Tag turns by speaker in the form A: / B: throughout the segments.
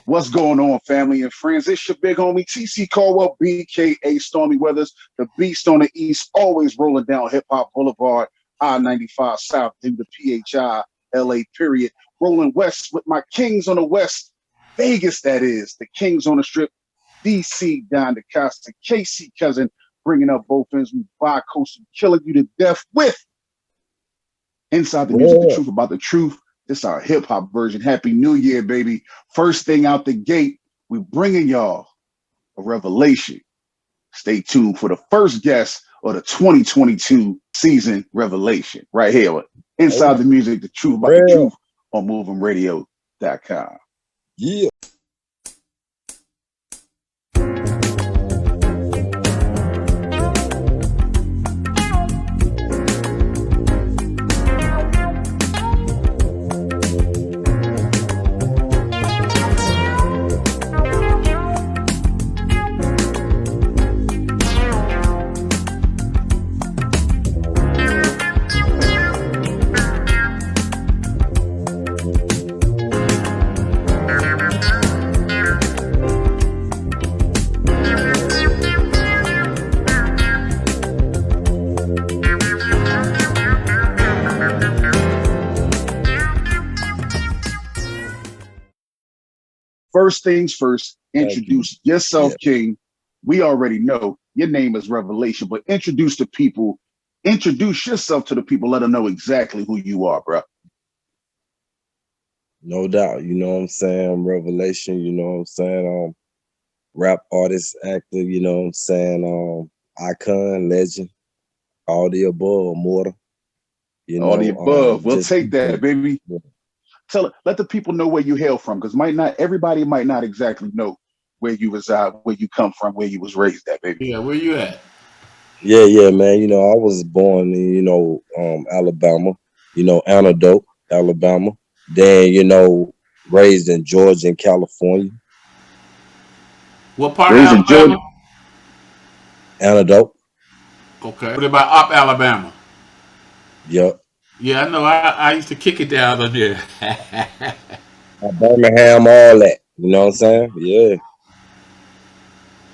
A: What's going on, family and friends? It's your big homie TC Caldwell, BKA Stormy Weathers, the beast on the east, always rolling down Hip Hop Boulevard, I-95 South through the PHI, LA period, rolling west with my kings on the west, Vegas that is, the kings on the strip, DC Don DeCosta, KC cousin, bringing up both ends, we bi-coastal, killing you to death with Inside the Music, the truth about the truth. This is our hip-hop version. Happy New Year, baby. First thing out the gate, we bringing y'all a revelation. Stay tuned for the first guest of the 2022 season revelation. Right here with Inside the Music, the truth about the truth on MovemRadio.com.
B: Yeah.
A: First things first, introduce yourself, King. We already know your name is Revelation, but introduce the people. Introduce yourself to the people. Let them know exactly who you are, bro.
B: No doubt. You know what I'm saying? Revelation, you know what I'm saying? Rap artist, actor, you know what I'm saying? Icon, legend, all the above, Immortal. You
A: all
B: know,
A: the above. We'll take that, baby.
B: Yeah.
A: Let the people know where you hail from, because everybody might not exactly know where you reside, where you come from, where you was raised at, baby.
C: Yeah, where you at?
B: Yeah, man. You know, I was born in, Alabama, Antidote, Alabama. Then, raised in Georgia and California.
C: What part
A: raised
C: of Alabama?
A: In Georgia?
B: Antidote.
C: Okay. What about up Alabama?
B: Yep.
C: Yeah, I know. I used to kick it down on there.
B: Birmingham, all that. You know what I'm saying? Yeah.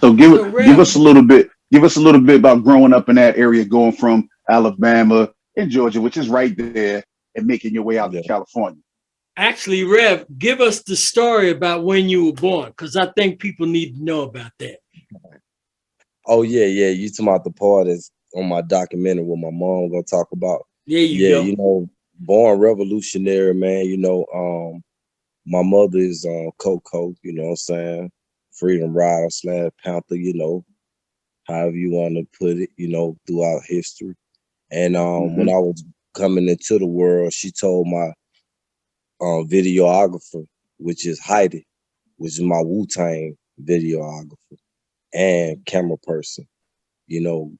A: So give us a little bit. Give us a little bit about growing up in that area, going from Alabama and Georgia, which is right there, and making your way out to California.
D: Actually, Rev, give us the story about when you were born, because I think people need to know about that.
B: Oh, yeah. You talking about the part that's on my documentary what my mom gonna talk about.
D: There you go.
B: Born revolutionary, man. My mother is Coco, you know what I'm saying? Freedom Rider / Panther, however you want to put it, throughout history. And when I was coming into the world, she told my videographer, which is Heidi, which is my Wu-Tang videographer and camera person,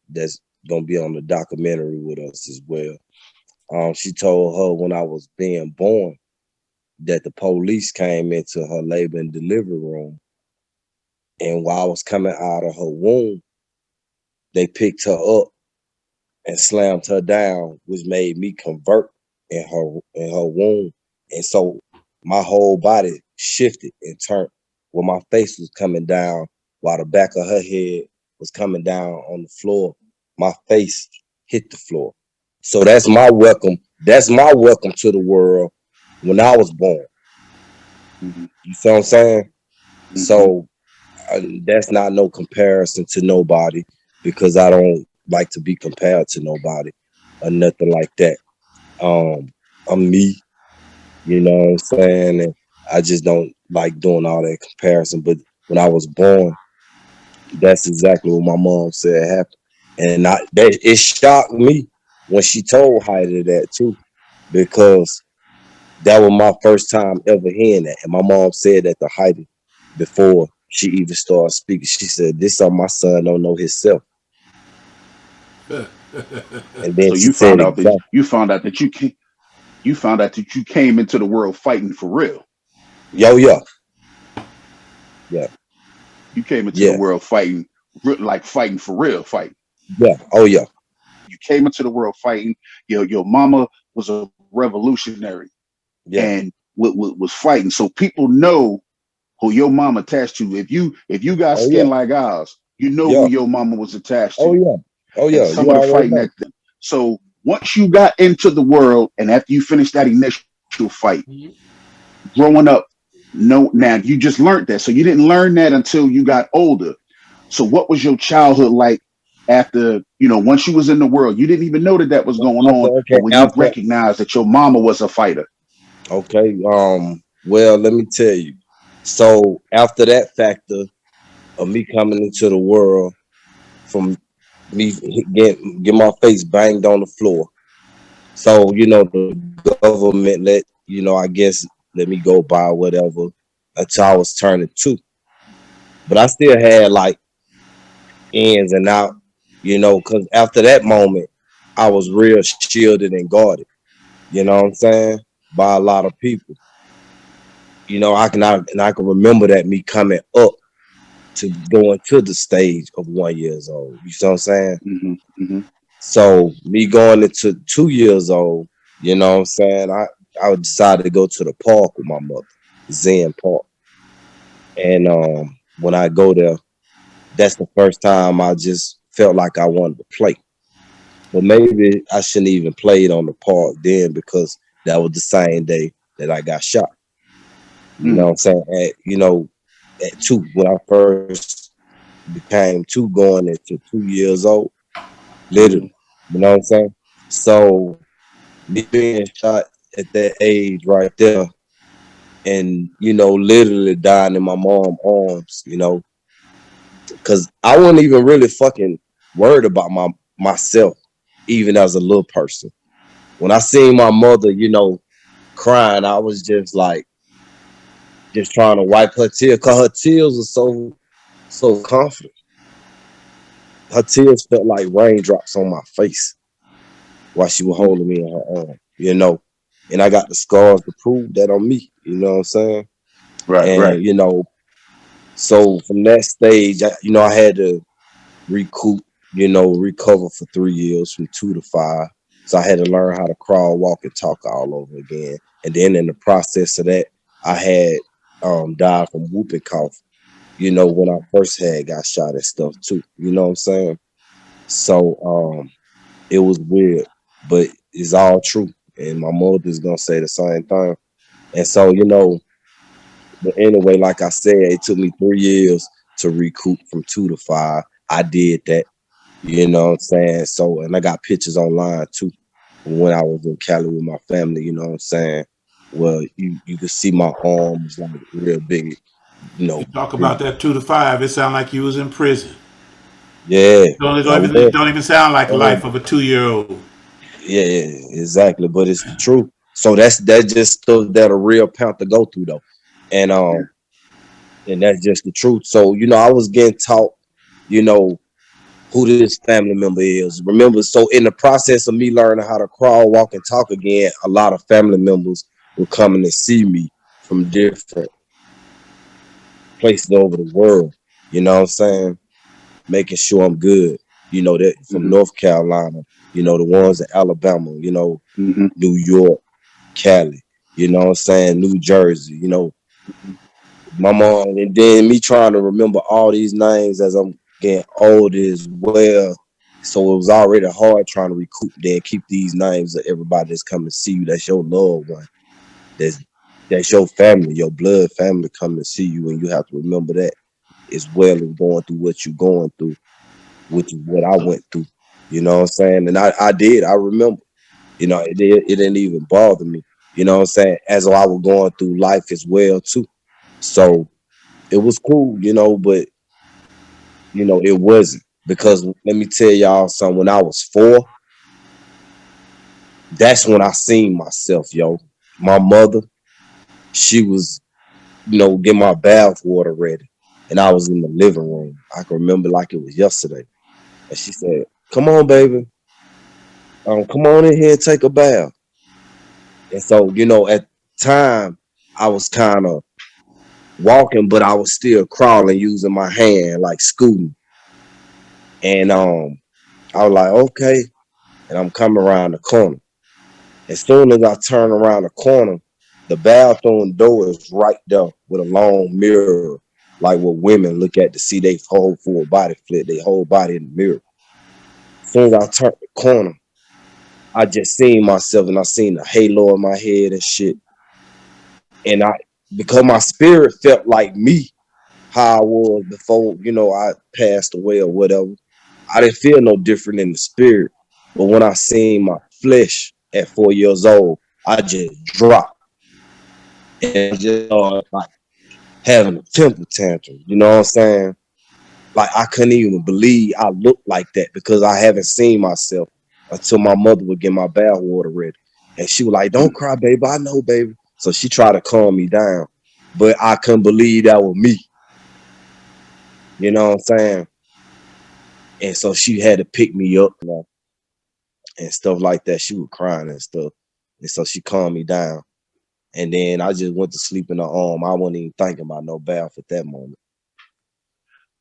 B: that's gonna be on the documentary with us as well. She told her when I was being born that the police came into her labor and delivery room. And while I was coming out of her womb, they picked her up and slammed her down, which made me convert in her womb. And so my whole body shifted and turned where my face was coming down while the back of her head was coming down on the floor. My face hit the floor. So that's my welcome. That's my welcome to the world when I was born. You see what I'm saying? So that's not no comparison to nobody, because I don't like to be compared to nobody or nothing like that. I'm me, you know what I'm saying? And I just don't like doing all that comparison. But when I was born, that's exactly what my mom said happened. And it shocked me when she told Heidi that too, because that was my first time ever hearing that. And my mom said that to Heidi before she even started speaking. She said, "This something my son don't know himself." And then
A: so you found out that you came into the world fighting for real.
B: Yeah.
A: You came into the world fighting for real, fighting.
B: Yeah. Oh yeah.
A: You came into the world fighting. Your mama was a revolutionary, and was fighting. So people know who your mom attached to. If you got
B: Oh
A: skin
B: yeah,
A: like ours, you know
B: yeah.
A: who your mama was attached
B: Oh
A: to,
B: yeah, oh
A: and
B: yeah.
A: some
B: You
A: of the
B: already
A: fighting
B: know.
A: that. So once you got into the world, and after you finished that initial fight, growing up, no, now you just learned that. So you didn't learn that until you got older. So what was your childhood like after, once you was in the world? You didn't even know that that was going
B: After
A: on,
B: okay,
A: but when you
B: after
A: recognized that your mama was a fighter.
B: okay. Well, let me tell you. So after that factor of me coming into the world, from me get my face banged on the floor. So the government I guess let me go by whatever until I was turning 2. But I still had like ins and out, because after that moment, I was real shielded and guarded. You know what I'm saying? By a lot of people. I can remember that me coming up to going to the stage of 1 years old. You see what I'm saying?
A: Hmm. Hmm.
B: So me going into 2 years old, you know what I'm saying? I decided to go to the park with my mother, Zen Park. And when I go there, that's the first time I just felt like I wanted to play. But maybe I shouldn't even played on the park then because that was the same day that I got shot. You know what I'm saying? At 2, when I first became 2 going into 2 years old,
A: Hmm.
B: literally. You know what I'm saying? So me being shot at that age right there and literally dying in my mom's arms, because I wasn't even really fucking worried about myself, even as a little person. When I seen my mother, crying, I was just like just trying to wipe her tears because her tears were so confident. Her tears felt like raindrops on my face while she was holding me in her arm. And I got the scars to prove that on me, you know what I'm saying?
A: Right, right.
B: And so from that stage, I had to recoup, recover for 3 years from 2 to 5. So I had to learn how to crawl, walk, and talk all over again. And then in the process of that, I had died from whooping cough, when I first had got shot and stuff too. You know what I'm saying? So it was weird, but it's all true. And my mother's gonna say the same thing. And so, but anyway, like I said, it took me 3 years to recoup from 2 to 5. I did that, you know what I'm saying? So, and I got pictures online too from when I was in Cali with my family, you know what I'm saying? Well, you could see my arms like real big, you
C: You
B: know.
C: talk
B: big-
C: about that 2 to 5. It sounds like you was in prison.
B: Yeah,
C: Don't
B: I
C: even
B: was.
C: don't even sound like the
B: um,
C: life of a 2-year-old.
B: Yeah, exactly. But it's the truth. So that's just stuff that a real panther go through though. And
A: Yeah.
B: that's just the truth. So, I was getting taught, you know, who this family member is. Remember, so in the process of me learning how to crawl, walk, and talk again, a lot of family members were coming to see me from different places over the world. You know what I'm saying? Making sure I'm good. That from
A: Hmm.
B: North Carolina, the ones in Alabama,
A: Hmm.
B: New York, Cali, you know what I'm saying? New Jersey, my mom, and then me trying to remember all these names as I'm getting older as well. So it was already hard trying to recoup then keep these names of everybody that's coming to see you. That's your loved one. That's that's your family, your blood family coming to see you, and you have to remember that as well as going through what you're going through, which is what I went through. You know what I'm saying? And I did. I remember. It didn't even bother me. You know what I'm saying? As though I was going through life as well too. So it was cool, but it wasn't because let me tell y'all something. When I was 4, that's when I seen myself, yo. My mother, she was, getting my bath water ready, and I was in the living room. I can remember like it was yesterday, and she said, "Come on, baby, come on in here and take a bath." And so, at the time, I was kind of walking, but I was still crawling using my hand, like scooting. And I was like, okay. And I'm coming around the corner. As soon as I turn around the corner, The bathroom door is right there with a long mirror, like what women look at to see they whole full body flip, they whole body in the mirror. As soon as I turned the corner, I just seen myself and I seen the halo in my head and shit. And because my spirit felt like me, how I was before, I passed away or whatever. I didn't feel no different in the spirit. But when I seen my flesh at 4 years old, I just dropped. And I just started like having a temper tantrum. You know what I'm saying? Like I couldn't even believe I looked like that because I haven't seen myself until my mother would get my bath water ready. And she was like, "Don't cry, baby. I know, baby." So she tried to calm me down. But I couldn't believe that was me. You know what I'm saying? And so she had to pick me up and stuff like that. She was crying and stuff. And so she calmed me down. And then I just went to sleep in her arm. I wasn't even thinking about no bath at that moment.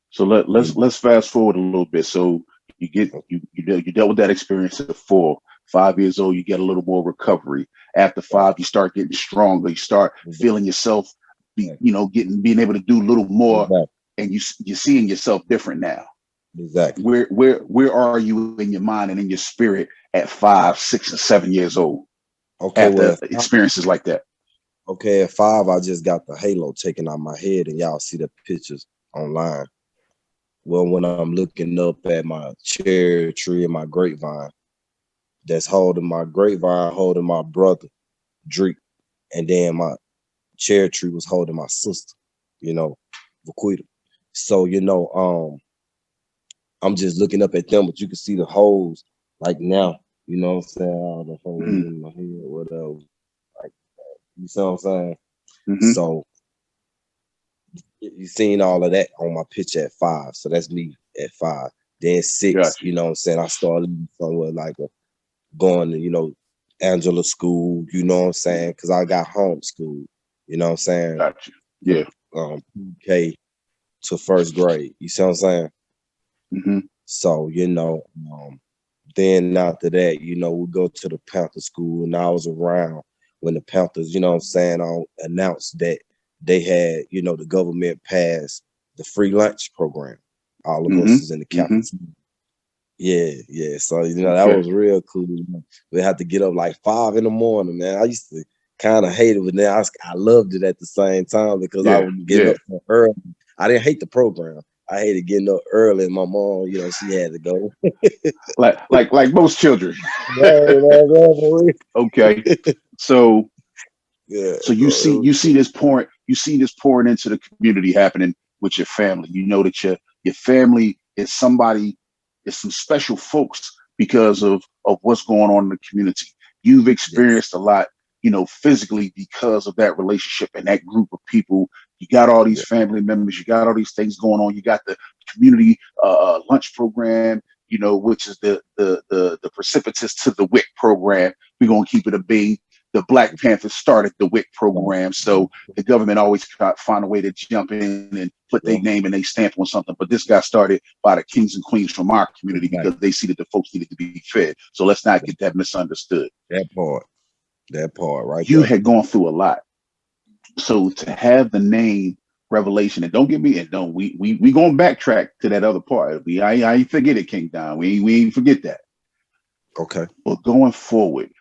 A: So let's fast forward a little bit. So you dealt with that experience at 4, 5 years old. You get a little more recovery. After 5, you start getting stronger. You start feeling yourself, being able to do a little more,
B: Exactly.
A: and you're seeing yourself different now.
B: Exactly.
A: Where are you in your mind and in your spirit at 5, 6, and 7 years old?
B: Okay,
A: After experiences like that.
B: Okay, at 5, I just got the halo taken out my head, and y'all see the pictures online. Well, when I'm looking up at my cherry tree and my grapevine, that's holding my grapevine, holding my brother, Drake, and then my cherry tree was holding my sister, Vaquita. So, I'm just looking up at them, but you can see the holes like now, you know what I'm saying? All the holes in my head, whatever. Like, you see what I'm saying? So you seen all of that on my picture at 5. So that's me at 5. Then 6,
A: Gotcha.
B: you know what I'm saying? I started somewhere like going to, Angela school, you know what I'm saying? Because I got homeschooled, you know what I'm saying?
A: Gotcha. Yeah.
B: K to 1st grade. You see what I'm saying? So, then after that, we go to the Panther school, and I was around when the Panthers, you know what I'm saying, announced that they had, the government passed the free lunch program. All of us is in the cafeteria. Yeah. So, that was real cool. We had to get up like 5 in the morning, man. I used to kind of hate it, but then I loved it at the same time because I was getting up so early. I didn't hate the program. I hated getting up early, and my mom, she had to go.
A: like most children. Okay. So so you see this pouring into the community happening with your family. You know that your family is some special folks because of what's going on in the community. You've experienced a lot, physically because of that relationship and that group of people. You got all these family members, you got all these things going on. You got the community lunch program, which is the precipitous to the WIC program. We're gonna keep it a B. The Black Panthers started the WIC program, so the government always find a way to jump in and put their name and their stamp on something. But this got started by the kings and queens from our community because they see that the folks needed to be fed. So let's not get that misunderstood.
B: That part right
A: You
B: there.
A: had gone through a lot. So to have the name Revelation, and don't get me, and don't we gonna backtrack to that other part. I ain't forget it, King Don. We ain't forget that.
B: Okay.
A: But going forward,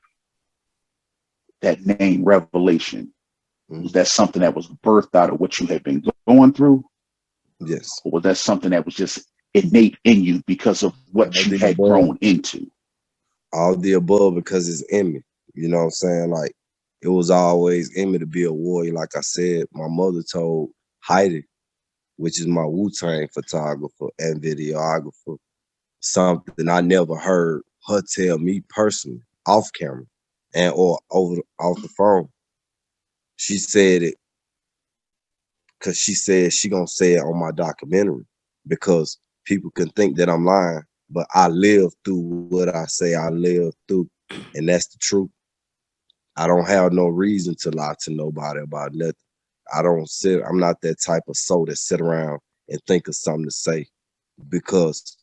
A: that name Revelation, was that something that was birthed out of what you had been going through?
B: Yes.
A: Or was that something that was just innate in you because of what you had grown into?
B: All the above, because it's in me. You know what I'm saying? Like, it was always in me to be a warrior. Like I said, my mother told Heidi, which is my Wu-Tang photographer and videographer, something I never heard her tell me personally, off camera and or off the phone. She said it because she said she gonna say it on my documentary because people can think that I'm lying, but I live through what I say I live through, and that's the truth. I don't have no reason to lie to nobody about nothing. I'm not that type of soul that sit around and think of something to say because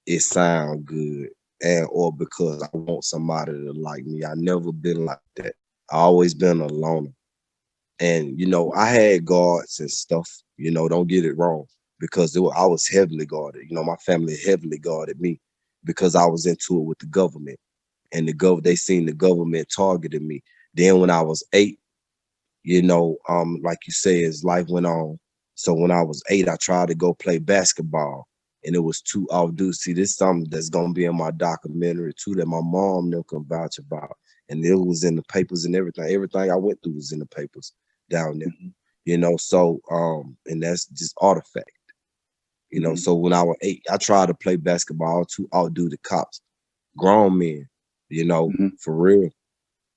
B: it sound good and or because I want somebody to like me. I never been like that. I always been a loner. And, you know, I had guards and stuff, you know, don't get it wrong, because I was heavily guarded. You know, my family heavily guarded me because I was into it with the government. And they seen the government targeted me. Then when I was 8, you know, like you say, as life went on. So when I was 8, I tried to go play basketball, and it was too outdo. See, this is something that's gonna be in my documentary too, that my mom never can vouch about. And it was in the papers and everything. Everything I went through was in the papers down there. You know, so and that's just artifact. You know, so when I was 8, I tried to play basketball to outdo the cops. Grown men, you know, for real,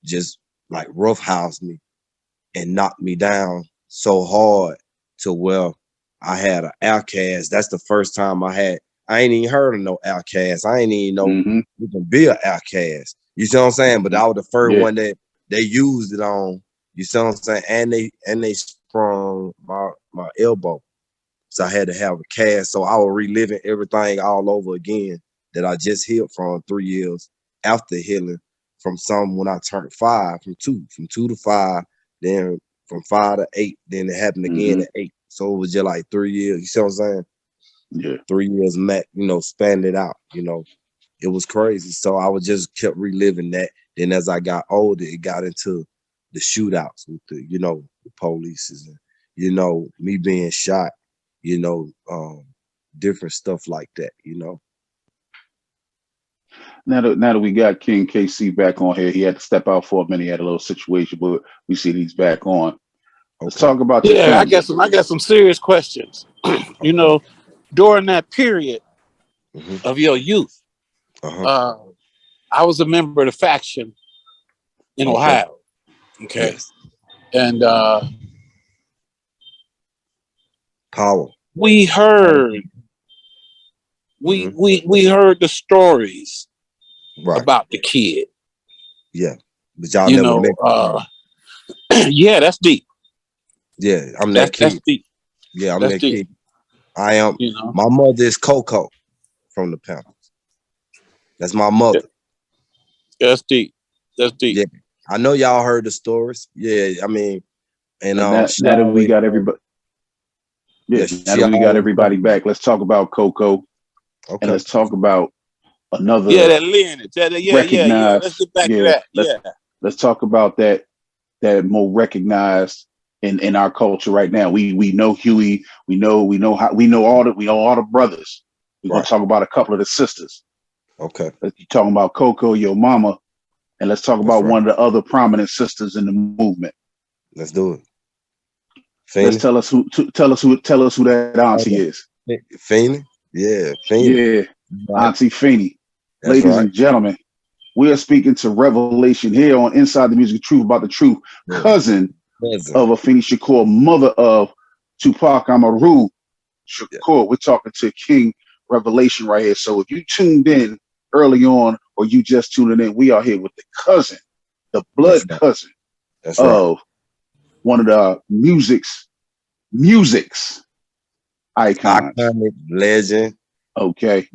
B: just like roughhouse me and knocked me down so hard to where I had an outcast. That's the first time I ain't even heard of no outcast. I ain't even know you can be an outcast. You see what I'm saying? But I was the first one that they used it on. You see what I'm saying? And they sprung my elbow. So I had to have a cast. So I was reliving everything all over again that I just healed from 3 years after healing from some when I turned 5, from 2 to 5, then from 5 to 8, then it happened again at 8. So it was just like 3 years. You see what I'm saying?
A: Yeah.
B: 3 years, you know, spanned it out, you know. It was crazy. So I was just kept reliving that. Then as I got older, it got into the shootouts with the, you know, the police and, you know, me being shot, you know, different stuff like that, you know.
A: Now that we got King KC back on here, he had to step out for a minute. He had a little situation, but we see he's back on. Let's talk about your family.
E: I got some serious questions. You know, during that period of your youth, I was a member of the faction in Ohio. Okay.
B: Yes.
E: And
B: Power.
E: we heard we heard the stories about the kid.
B: Yeah. But y'all
E: you
B: never
E: know,
B: met.
E: yeah, that's deep.
B: Yeah, I'm that kid.
E: That's deep.
B: Yeah, I'm
E: That's
B: that
E: deep.
B: kid. I am.
E: You know,
B: my mother is Coco from the Panthers. That's my mother.
E: That's deep. That's deep.
B: Yeah, I know y'all heard the stories. Yeah, I mean, and
A: now that we got everybody, now that we got everybody back, let's talk about Coco, and let's talk about another.
E: Yeah, that lineage. Yeah. Let's get back to that.
A: Let's talk about that more recognized in our culture right now. We know Huey. We know all the brothers. We're gonna talk about a couple of the sisters.
B: Okay.
A: You're talking about Coco, your mama, and let's talk about one of the other prominent sisters in the movement.
B: Let's do it.
A: Let's tell us who that auntie is.
B: Feeney? Yeah, Feeney.
A: Yeah, Auntie Feeney.
B: That's
A: Ladies and gentlemen, we are speaking to Revelation here on Inside the Music Truth About the Truth, cousin of Afeni Shakur, mother of Tupac Amaru Shakur. We're talking to King Revelation right here. So if you tuned in early on or you just tuning in, we are here with the cousin, the blood cousin of one of the music's icons.
B: Iconic, legend.
A: Okay.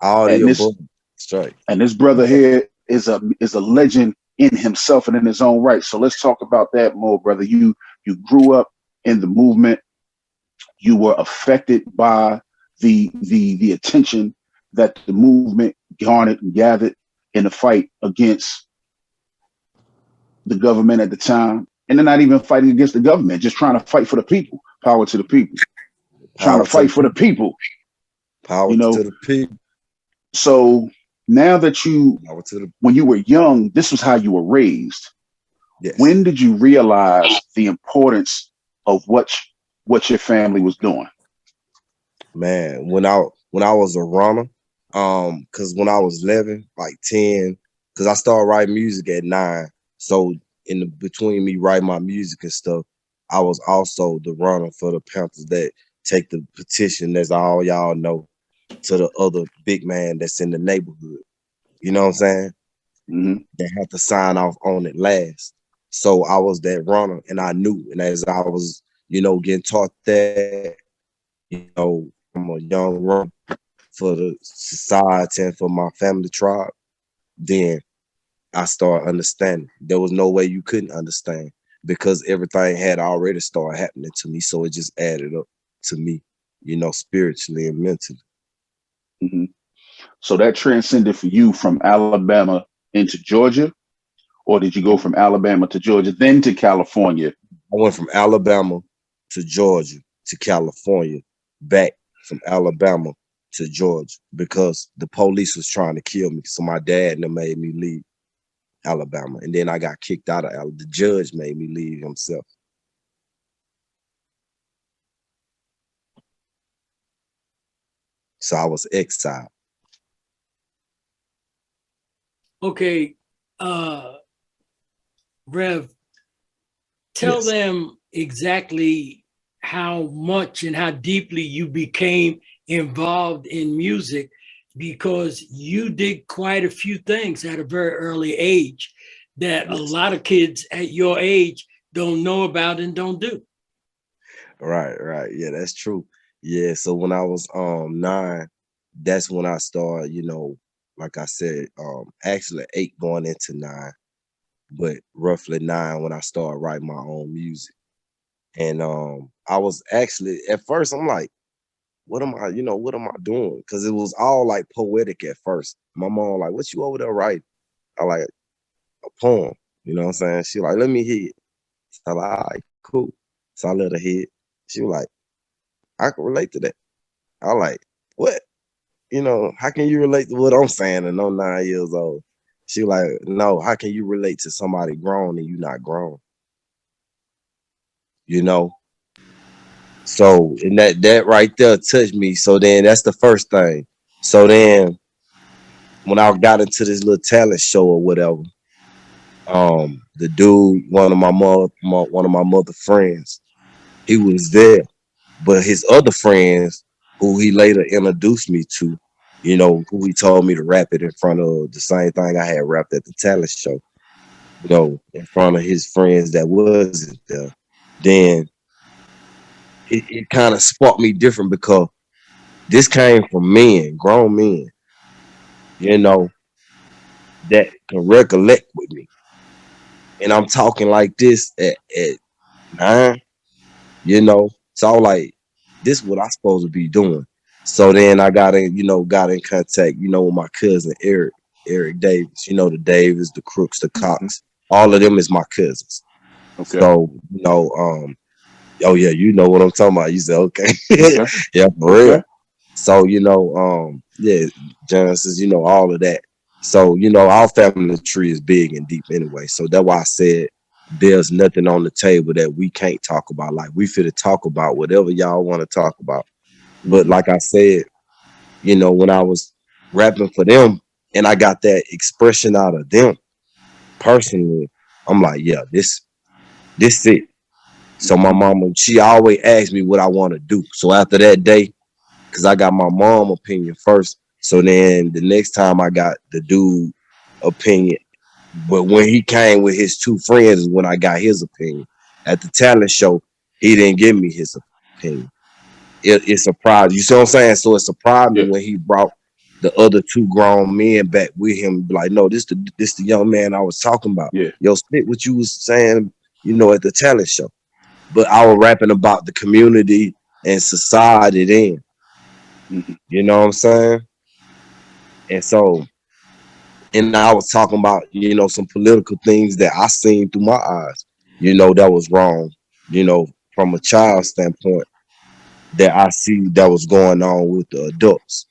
B: Audio book. Straight.
A: And this brother here is a legend in himself and in his own right. So let's talk about that more, brother. You grew up in the movement. You were affected by the attention that the movement garnered and gathered in the fight against the government at the time. And they're not even fighting against the government, just trying to fight for the people. Power to the people. Trying to fight for the people.
B: Power to the people.
A: So now that when you were young, this was how you were raised.
B: Yes.
A: When did you realize the importance of what your family was doing?
B: Man, when I was a runner, because when I was 11, like 10, because I started writing music at 9. So between me writing my music and stuff, I was also the runner for the Panthers that take the petition, as all y'all know, to the other big man that's in the neighborhood. You know what I'm saying? They had to sign off on it last. So I was that runner, and I knew. And as I was, getting taught that, I'm a young runner for the society and for my family tribe, then I started understanding. There was no way you couldn't understand. because everything had already started happening to me. So it just added up to me, you know, spiritually and mentally.
A: Mm-hmm. So that transcended for you from Alabama into Georgia, or did you go from Alabama to Georgia, then to California?
B: I went from Alabama to Georgia to California, back from Alabama to Georgia because the police was trying to kill me. So my dad made me leave Alabama, and then I got kicked out of Alabama. The judge made me leave himself. So I was exiled.
D: Okay, Rev, tell
B: Yes.
D: them exactly how much and how deeply you became involved in music, because you did quite a few things at a very early age that a
B: Yes.
D: lot of kids at your age don't know about and don't do.
B: Right. Yeah, that's true. Yeah, so when I was 9, that's when I started, you know, like I said, actually 8 going into 9, but roughly 9 when I started writing my own music. And I was actually at first I'm like, what am I, you know, what am I doing? Because it was all like poetic at first. My mom like, what you over there writing? I like a poem, you know what I'm saying? She like, let me hear it. So I like, all right, cool. So I let her hear it. She was like, I can relate to that. I like, what? You know, how can you relate to what I'm saying and I'm 9 years old? She like, no, how can you relate to somebody grown and you not grown? You know? So and that right there touched me. So then that's the first thing. So then when I got into this little talent show or whatever, the dude, one of my mother friends, he was there. But his other friends, who he later introduced me to, you know, who he told me to rap it in front of the same thing I had rapped at the talent show, you know, in front of his friends that wasn't there, then it kind of sparked me different because this came from men, grown men, you know, that can recollect with me. And I'm talking like this at 9, you know. So I was like, this is what I supposed to be doing. So then I got in contact, you know, with my cousin Eric Davis, you know, the Davis, the Crooks, the Cox, all of them is my cousins.
A: Okay.
B: So, you know, oh yeah, you know what I'm talking about. You said, okay.
A: Okay.
B: Yeah, for
A: Okay.
B: real. So, you know, yeah, Genesis, you know, all of that. So, you know, our family tree is big and deep anyway. So that's why I said there's nothing on the table that we can't talk about. Like we finna talk about whatever y'all want to talk about. But like I said, you know, when I was rapping for them and I got that expression out of them personally, I'm like, yeah, this it. So my mama, she always asked me what I want to do. So after that day, because I got my mom opinion first. So then the next time I got the dude opinion. But when he came with his 2 friends is when I got his opinion. At the talent show, he didn't give me his opinion. It surprised you see what I'm saying? So it surprised me
A: Yeah.
B: when he brought the other 2 grown men back with him. Like, no, this the young man I was talking about.
A: Yeah.
B: Yo, spit what you was saying, you know, at the talent show. But I was rapping about the community and society then.
A: Mm-hmm.
B: You know what I'm saying? And so, and I was talking about, you know, some political things that I seen through my eyes, you know, that was wrong, you know, from a child standpoint that I see that was going on with the adults.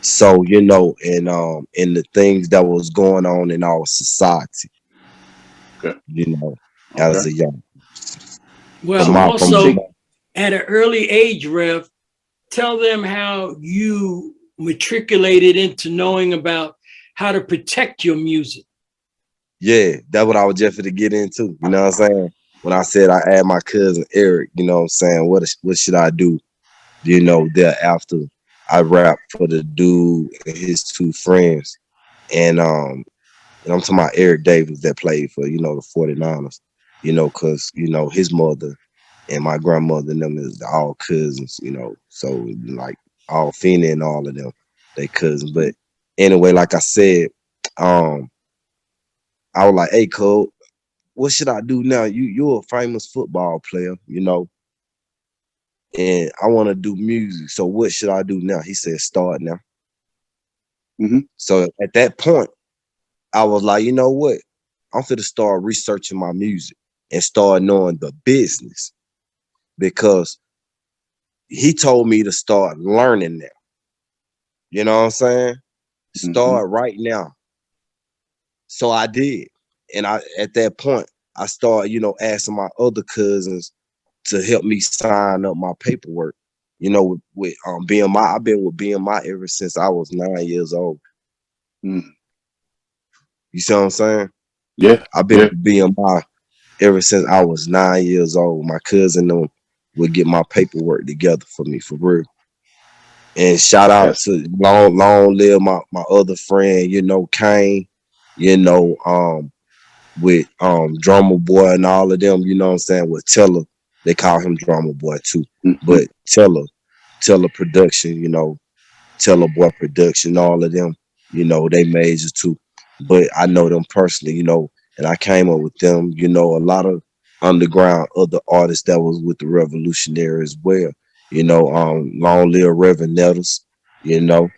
B: So, you know, and the things that was going on in our society,
A: Okay.
B: you know, as
A: Okay.
B: a young
D: Well,
A: So
B: from
A: take
D: also at an early age, Rev, tell them how you matriculated into knowing about how to protect your music.
B: yeah, that's what I was just to get into. You know what I'm saying? When I said I add my cousin Eric, you know what I'm saying? What should I do? You know, thereafter I rap for the dude and his 2 friends. And I'm talking about Eric Davis that played for, you know, the 49ers, you know, because, you know, his mother and my grandmother and them is all cousins, you know. So like all Fina and all of them, they cousins. But anyway, like I said, I was like, hey, Cole, what should I do now? You're a famous football player, you know, and I want to do music. So what should I do now? He said, start now. So at that point, I was like, you know what? I'm finna start researching my music and start knowing the business, because he told me to start learning now. You know what I'm saying? Start right now. So I did. And at that point, I started, you know, asking my other cousins to help me sign up my paperwork. You know, with BMI. I've been with BMI ever since I was 9 years old. You see what I'm saying?
A: Yeah.
B: I've been with BMI ever since I was 9 years old. My cousin would get my paperwork together for me, for real. And shout out to long live my other friend, you know, Kane, you know, with Drummer Boy and all of them, you know what I'm saying, with Teller. They call him Drummer Boy too. But Teller Production, you know, Teller Boy Production, all of them, you know, they major too. But I know them personally, you know, and I came up with them, you know, a lot of underground other artists that was with the Revolutionary as well. You know, Long Live Reverend Nettles, you know,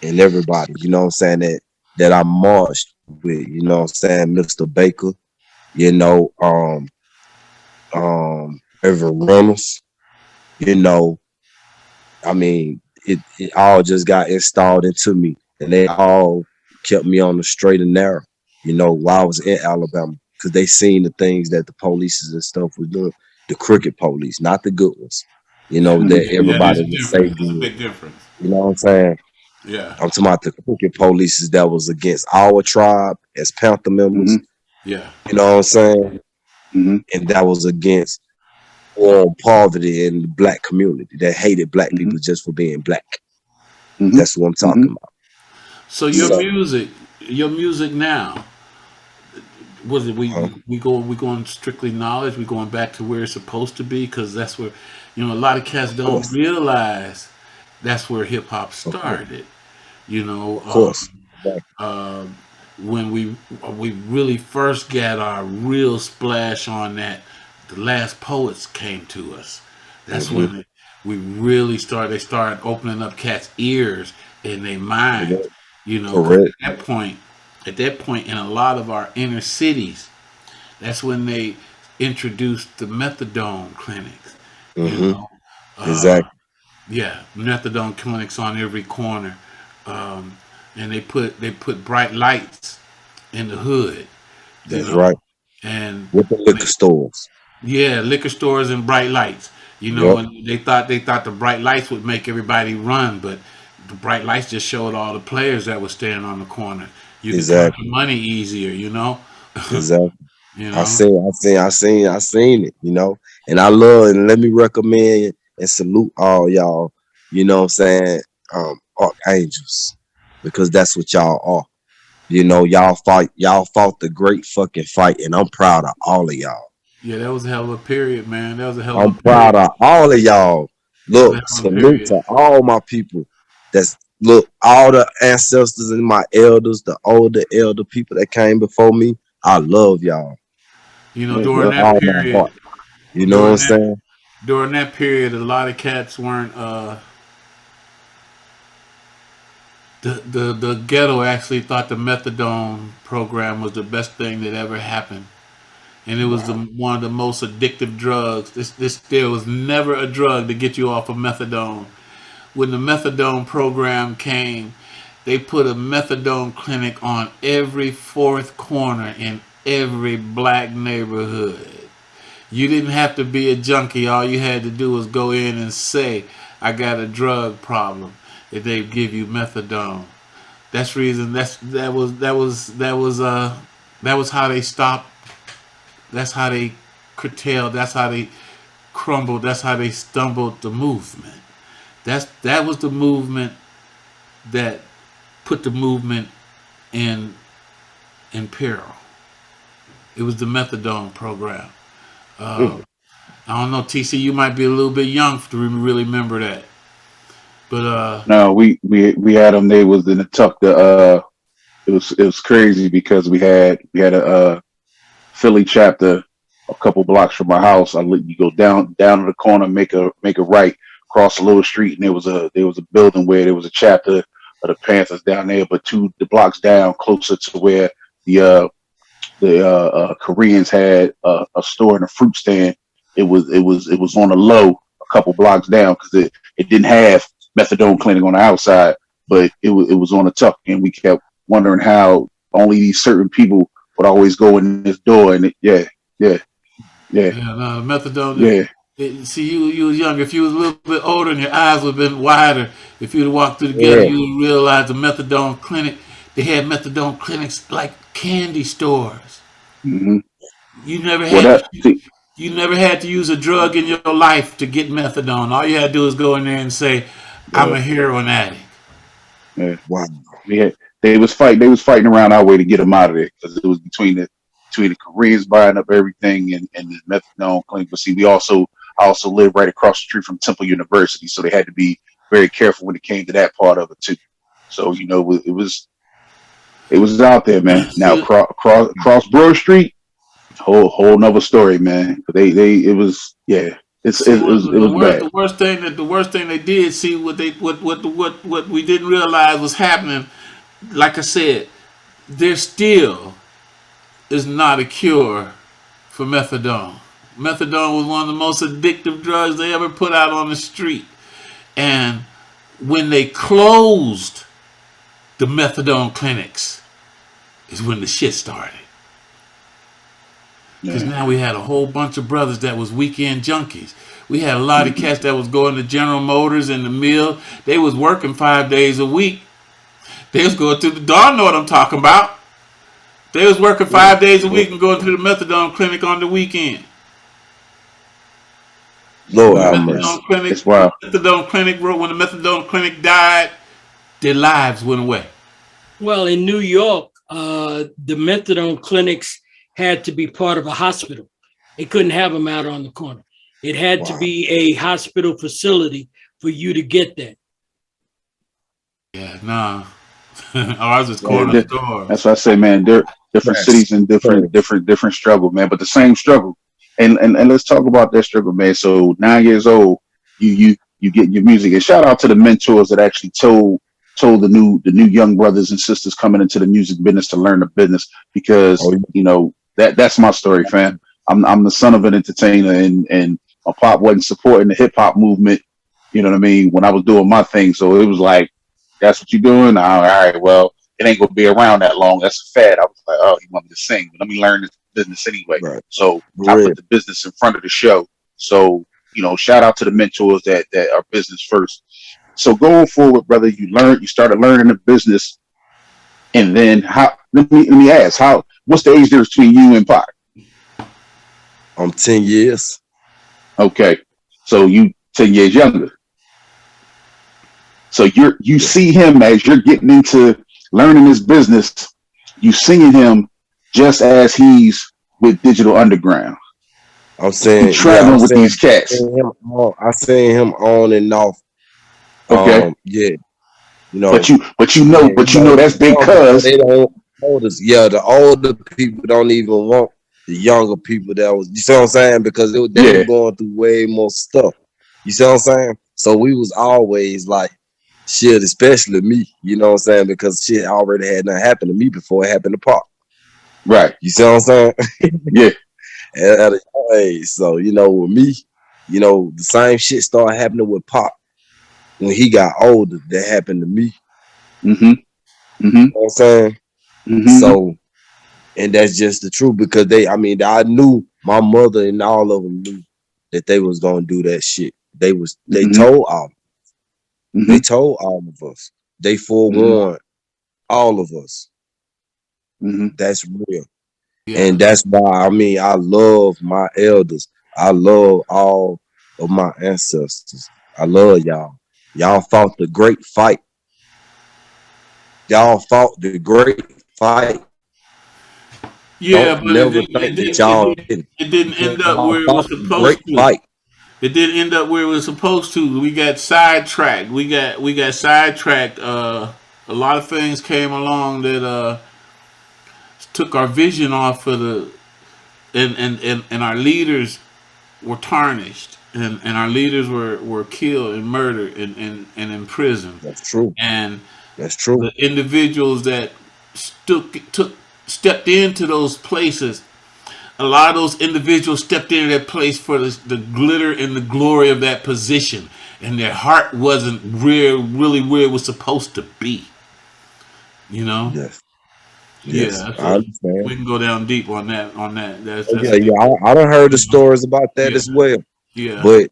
B: and everybody, you know what I'm saying, that I marched with, you know what I'm saying, Mr. Baker, you know, Reverend Reynolds, you know, I mean, it all just got installed into me, and they all kept me on the straight and narrow, you know, while I was in Alabama, because they seen the things that the police and stuff was doing, the crooked police, not the good ones, you know, that
C: There's
B: everybody
C: a
B: would say
C: difference. There's a
B: good.
C: big difference.
B: You know what I'm saying?
C: Yeah.
B: I'm talking about the crooked police that was against our tribe as Panther members.
C: Yeah.
B: You know what I'm saying? And that was against all poverty in the black community that hated black people just for being black. That's what I'm talking about.
C: So your music now, was it we going strictly knowledge? We going back to where it's supposed to be, because that's where, you know, a lot of cats don't realize that's where hip hop started. You know,
B: Of course.
C: when we really first got our real splash on that, the last poets came to us. That's when we really started. They started opening up cats' ears and their minds. You know, 'cause
B: Correct.
C: at that point, in a lot of our inner cities, that's when they introduced the methadone clinics. You know,
B: Exactly.
C: yeah, methadone clinics on every corner, and they put bright lights in the hood. You
B: That's
C: know,
B: right.
C: and
B: With the liquor stores.
C: yeah, liquor stores and bright lights. You know,
B: Yep.
C: and they thought the bright lights would make everybody run, but the bright lights just showed all the players that were standing on the corner. You could count
B: Exactly.
C: your money easier. You know,
B: Exactly.
C: you
B: I
C: know.
B: seen it, you know. And I love, and let me recommend and salute all y'all, you know what I'm saying, archangels, because that's what y'all are. You know, y'all fought the great fucking fight, and I'm proud of all of y'all.
C: Yeah, that was a hell of a period, man. That was a hell of
B: I'm
C: a
B: proud
C: period.
B: of all of y'all.
C: That was a
B: Look,
C: hell of a
B: salute
C: period.
B: to all my people. That's look, all the ancestors and my elders, the older elder people that came before me. I love y'all
C: You know,
A: Yeah,
C: during
B: with
A: bro.
C: that
B: all my
C: period,
B: heart. You know what I'm
C: during that
B: saying?
C: during that period, a lot of cats weren't. The ghetto actually thought the methadone program was the best thing that ever happened, and it was one of the most addictive drugs. This there was never a drug to get you off of methadone. When the methadone program came, they put a methadone clinic on every fourth corner in every black neighborhood. You didn't have to be a junkie. All you had to do was go in and say, "I got a drug problem," and they give you methadone. That's reason. That was how they stopped. That's how they curtailed. That's how they crumbled. That's how they stumbled the movement. That was the movement that put the movement in peril. It was the methadone program. I don't know, TC. You might be a little bit young to really remember that, but
A: No, we had them. They was in the tuck. It was crazy because we had a Philly chapter a couple blocks from my house. You go down to the corner, make a right, cross a little street, and there was a building where there was a chapter of the Panthers down there. But the blocks down, closer to where the Koreans had a store and a fruit stand. It was on the low, a couple blocks down, because it didn't have methadone clinic on the outside, but it was on the tuck, and we kept wondering how only these certain people would always go in this door, and yeah.
C: Yeah, no, methadone.
A: Yeah.
C: See, you was younger. If you was a little bit older and your eyes would have been wider, if you'd have walked through together,
B: Yeah.
C: you would realize the methadone clinic. They had methadone clinics like candy stores.
A: Mm-hmm.
C: You never
A: Well,
C: had you never had to use a drug in your life to get methadone. All you had to do is go in there and say, "I'm a heroin addict."
A: yeah.
B: Wow.
A: They was fighting around our way to get them out of there, because it was between the Koreans buying up everything and the methadone clinic. But see, I also live right across the street from Temple University, so they had to be very careful when it came to that part of it too. So it was out there, man. Now
C: See,
A: cross Broad Street, whole nother story, man. But it was, yeah, it was bad.
C: the worst thing they did. See what we didn't realize was happening. Like I said, there still is not a cure for methadone. Methadone was one of the most addictive drugs they ever put out on the street. And when they closed the methadone clinics is when the shit started. Because now we had a whole bunch of brothers that was weekend junkies. We had a lot of cats that was going to General Motors and the mill. They was working 5 days a week. They was going to the Dawn, know what I'm talking about. They was working 5 days a week and going to the methadone clinic on the weekend.
B: Lord
C: When
B: have
C: the
B: mercy.
C: methadone clinic,
A: It's wild.
C: when the methadone clinic died, their lives went away.
D: Well, in New York, the methadone clinics had to be part of a hospital. They couldn't have them out on the corner. It had to be a hospital facility for you to get that.
C: Yeah, nah. Ours is corner store.
A: That's what I say, man. Different cities and different struggle, man, but the same struggle. And let's talk about that struggle, man. So 9 years old, you get your music, and shout out to the mentors that actually told the new young brothers and sisters coming into the music business to learn the business, because that's my story, fam. I'm the son of an entertainer, and my pop wasn't supporting the hip hop movement. You know what I mean? When I was doing my thing, so it was like, that's what you're doing? All right, well, it ain't gonna be around that long. That's a fad. I was like, oh, he want me to sing, but let me learn this business anyway.
B: Right.
A: So I put the business in front of the show. So shout out to the mentors that are business first. So going forward, brother, you started learning the business, and then let me ask, what's the age difference between you and Pac?
B: I'm 10 years.
A: Okay, so you 10 years younger. So you see him as you're getting into learning this business. You seeing him just as he's with Digital Underground.
B: I'm saying
A: traveling with these cats.
B: I seen him on and off.
A: Okay.
B: Yeah.
A: But you know that's because
B: they don't hold us. Yeah, the older people don't even want the younger people that was. You see what I'm saying? Because they were going through way more stuff. You see what I'm saying? So we was always like, shit, especially me. You know what I'm saying? Because shit already had nothing happen to me before it happened to Pop.
A: Right.
B: You see what I'm saying?
A: Yeah.
B: At a young age. So with me, the same shit started happening with Pop when he got older. That happened to me.
A: Mm-hmm. Mm-hmm.
B: You know what I'm saying?
A: Mm-hmm.
B: So, and that's just the truth, because I knew my mother and all of them knew that they was gonna do that shit. They told all. Mm-hmm. They told all of us. They forewarned all of us.
A: Mm-hmm.
B: That's real. Yeah. And that's why I love my elders. I love all of my ancestors. I love y'all. Y'all fought the great fight. Y'all fought the great fight.
C: Yeah, but it didn't end up where it was supposed to.
B: Fight.
C: It didn't end up where it was supposed to. We got sidetracked. We got sidetracked. A lot of things came along that took our vision off for and our leaders were tarnished, and our leaders were killed and murdered and in prison.
B: That's true.
C: And
B: That's true.
C: the individuals that stepped into those places, a lot of those individuals stepped into that place for the glitter and the glory of that position, and their heart wasn't really where it was supposed to be. You know?
B: Yes.
C: Yeah,
B: Yes.
C: that's
B: I
C: a,
B: understand.
C: we can go down deep on that. That's
B: Oh,
C: that's
B: yeah,
C: deep.
B: yeah. I done heard the stories about that
C: Yeah,
B: as well.
C: yeah,
B: But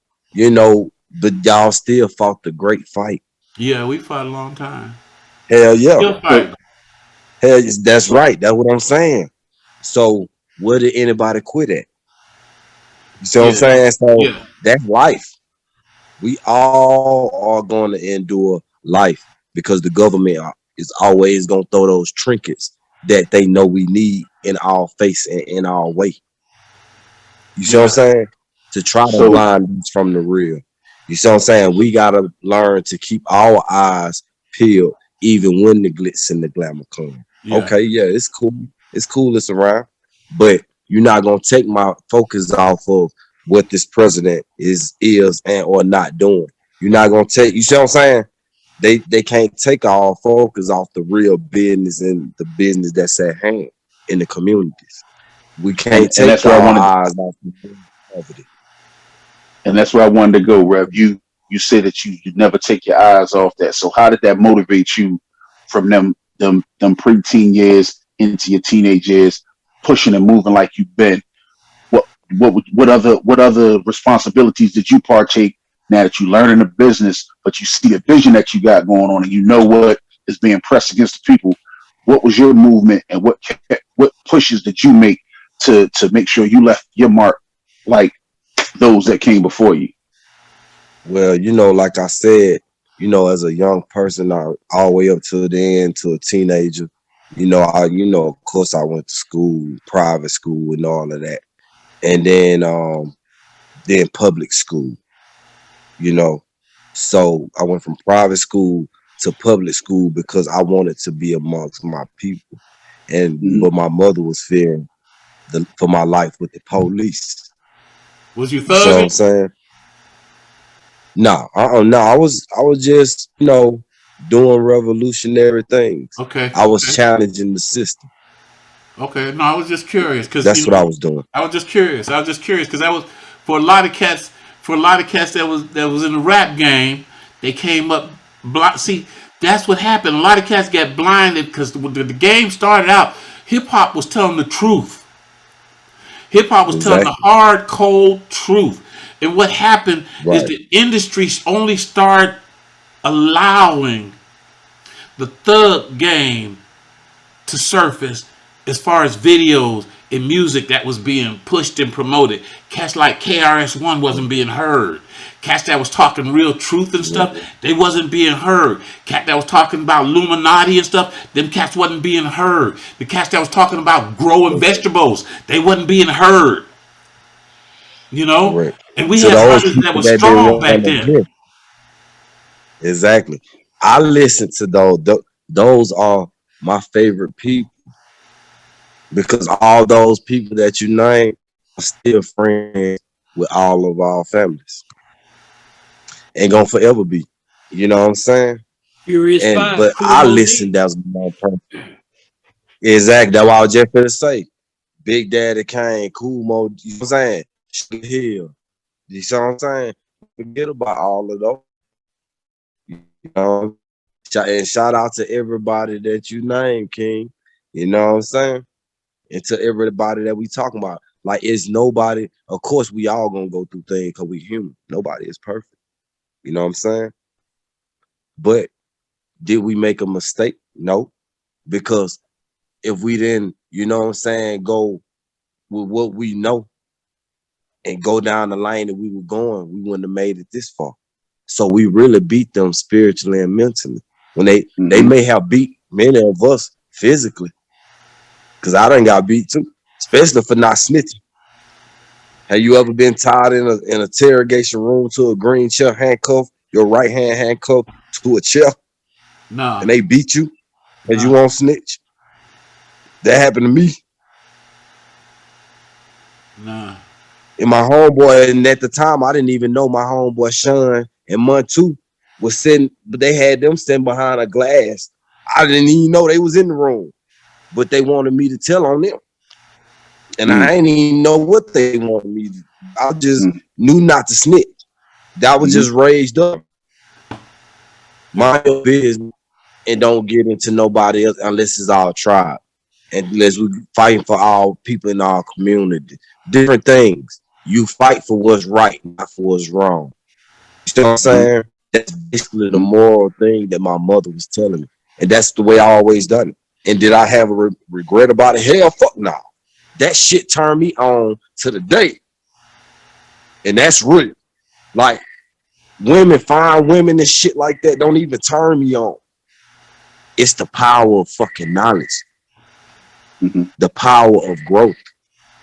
B: but y'all still fought the great fight.
C: yeah. We fought a long time.
B: Hell yeah.
C: Still
A: So,
C: fighting.
B: That's right. That's what I'm saying. So where did anybody quit at? You see what I'm
C: Yeah,
B: saying? So
C: yeah,
B: that's life. We all are going to endure life because the government is always going to throw those trinkets that they know we need in our face and in our way. You see what I'm
C: yeah,
B: saying? To try to
A: so,
B: blind us from the real. You see what I'm saying? We got to learn to keep our eyes peeled even when the glitz and the glamour come.
C: yeah,
B: Okay, yeah, it's cool. It's cool, it's around. But you're not going to take my focus off of what this president is and or not doing. You're not going to take, you see what I'm saying? They can't take our focus off the real business and the business that's at hand in the communities. We can't
A: and
B: take
A: that's where I
B: our
A: wanted,
B: eyes off the poverty.
A: and that's where I wanted to go, Rev. You said that you never take your eyes off that. So how did that motivate you from them preteen years into your teenage years, pushing and moving like you've been? What what other responsibilities did you partake now that you learn in the business, but you see the vision that you got going on and you know what is being pressed against the people? What was your movement and what pushes did you make to make sure you left your mark like those that came before you?
B: Well, like I said, as a young person, all the way up to the end, to a teenager, of course, I went to school, private school, and all of that, and then public school, you know. So I went from private school to public school because I wanted to be amongst my people,
A: Mhm.
B: but my mother was fearing for my life with the police.
C: Was you
B: You see what I'm
C: thugging?
B: saying? No. I was just, doing revolutionary things.
C: Okay,
B: I was
C: okay,
B: challenging the system.
C: okay. No, I was just curious because
B: That's what I was doing.
C: I was just curious. I was just curious because that was for a lot of cats. For a lot of cats that was in the rap game, they came up. See, that's what happened. A lot of cats got blinded because the game started out. Hip hop was telling the truth. Hip hop was telling the
B: Exactly.
C: hard, cold truth. And what happened is
B: Right.
C: the industry only started allowing the thug game to surface as far as videos and music that was being pushed and promoted. Cats like KRS-One wasn't being heard. Cats that was talking real truth and stuff,
B: Right.
C: they wasn't being heard. Cat that was talking about Illuminati and stuff, them cats wasn't being heard. The cats that was talking about growing vegetables, they wasn't being heard. You know?
B: Right.
C: And we
B: To
C: had
B: those
C: brothers that
B: people
C: was
B: that didn't
C: strong
B: want
C: back
B: to
C: then.
B: hear. Exactly. I listen to those. Those are my favorite people because all those people that you name are still friends with all of our families. Ain't gonna forever be. You know what I'm saying?
D: Furious Five,
B: But
D: Cool
B: I
D: Mo
B: listened
D: D.
B: as one person. Exactly. That's what I was just gonna say. Big Daddy Kane, Cool Mo, you know what I'm saying? Sugar Hill. You see what I'm saying? Forget about all of those. You know, and shout out to everybody that you name, King. You know what I'm saying? And to everybody that we talking about. Like, it's nobody. Of course, we all gonna go through things because we human. Nobody is perfect. You know what I'm saying? But did we make a mistake? No, because if we didn't, you know what I'm saying, go with what we know and go down the lane that we were going, we wouldn't have made it this far. So we really beat them spiritually and mentally. When they
A: Hmm.
B: may have beat many of us physically, because I done got beat too, especially for not snitching. Have you ever been tied in an interrogation room to a green chair handcuff, your right hand handcuffed to a chair,
C: Nah,
B: and they beat you because you
C: nah.
B: won't snitch? That happened to me.
C: Nah.
B: And my homeboy, and at the time, I didn't even know my homeboy Sean and Montu was sitting, but they had them sitting behind a glass. I didn't even know they was in the room, but they wanted me to tell on them. And I didn't even know what they wanted me to. I just knew not to snitch. That was just raised up. Mind your business and don't get into nobody else unless it's our tribe. And unless we fighting for our people in our community. Different things. You fight for what's right, not for what's wrong. You know what I'm saying? That's basically the moral thing that my mother was telling me. And that's the way I always done it. And did I have a regret about it? Hell, fuck no. That shit turned me on to the day. And that's real. Like, women, fine women and shit like that don't even turn me on. It's the power of fucking knowledge. The power of growth.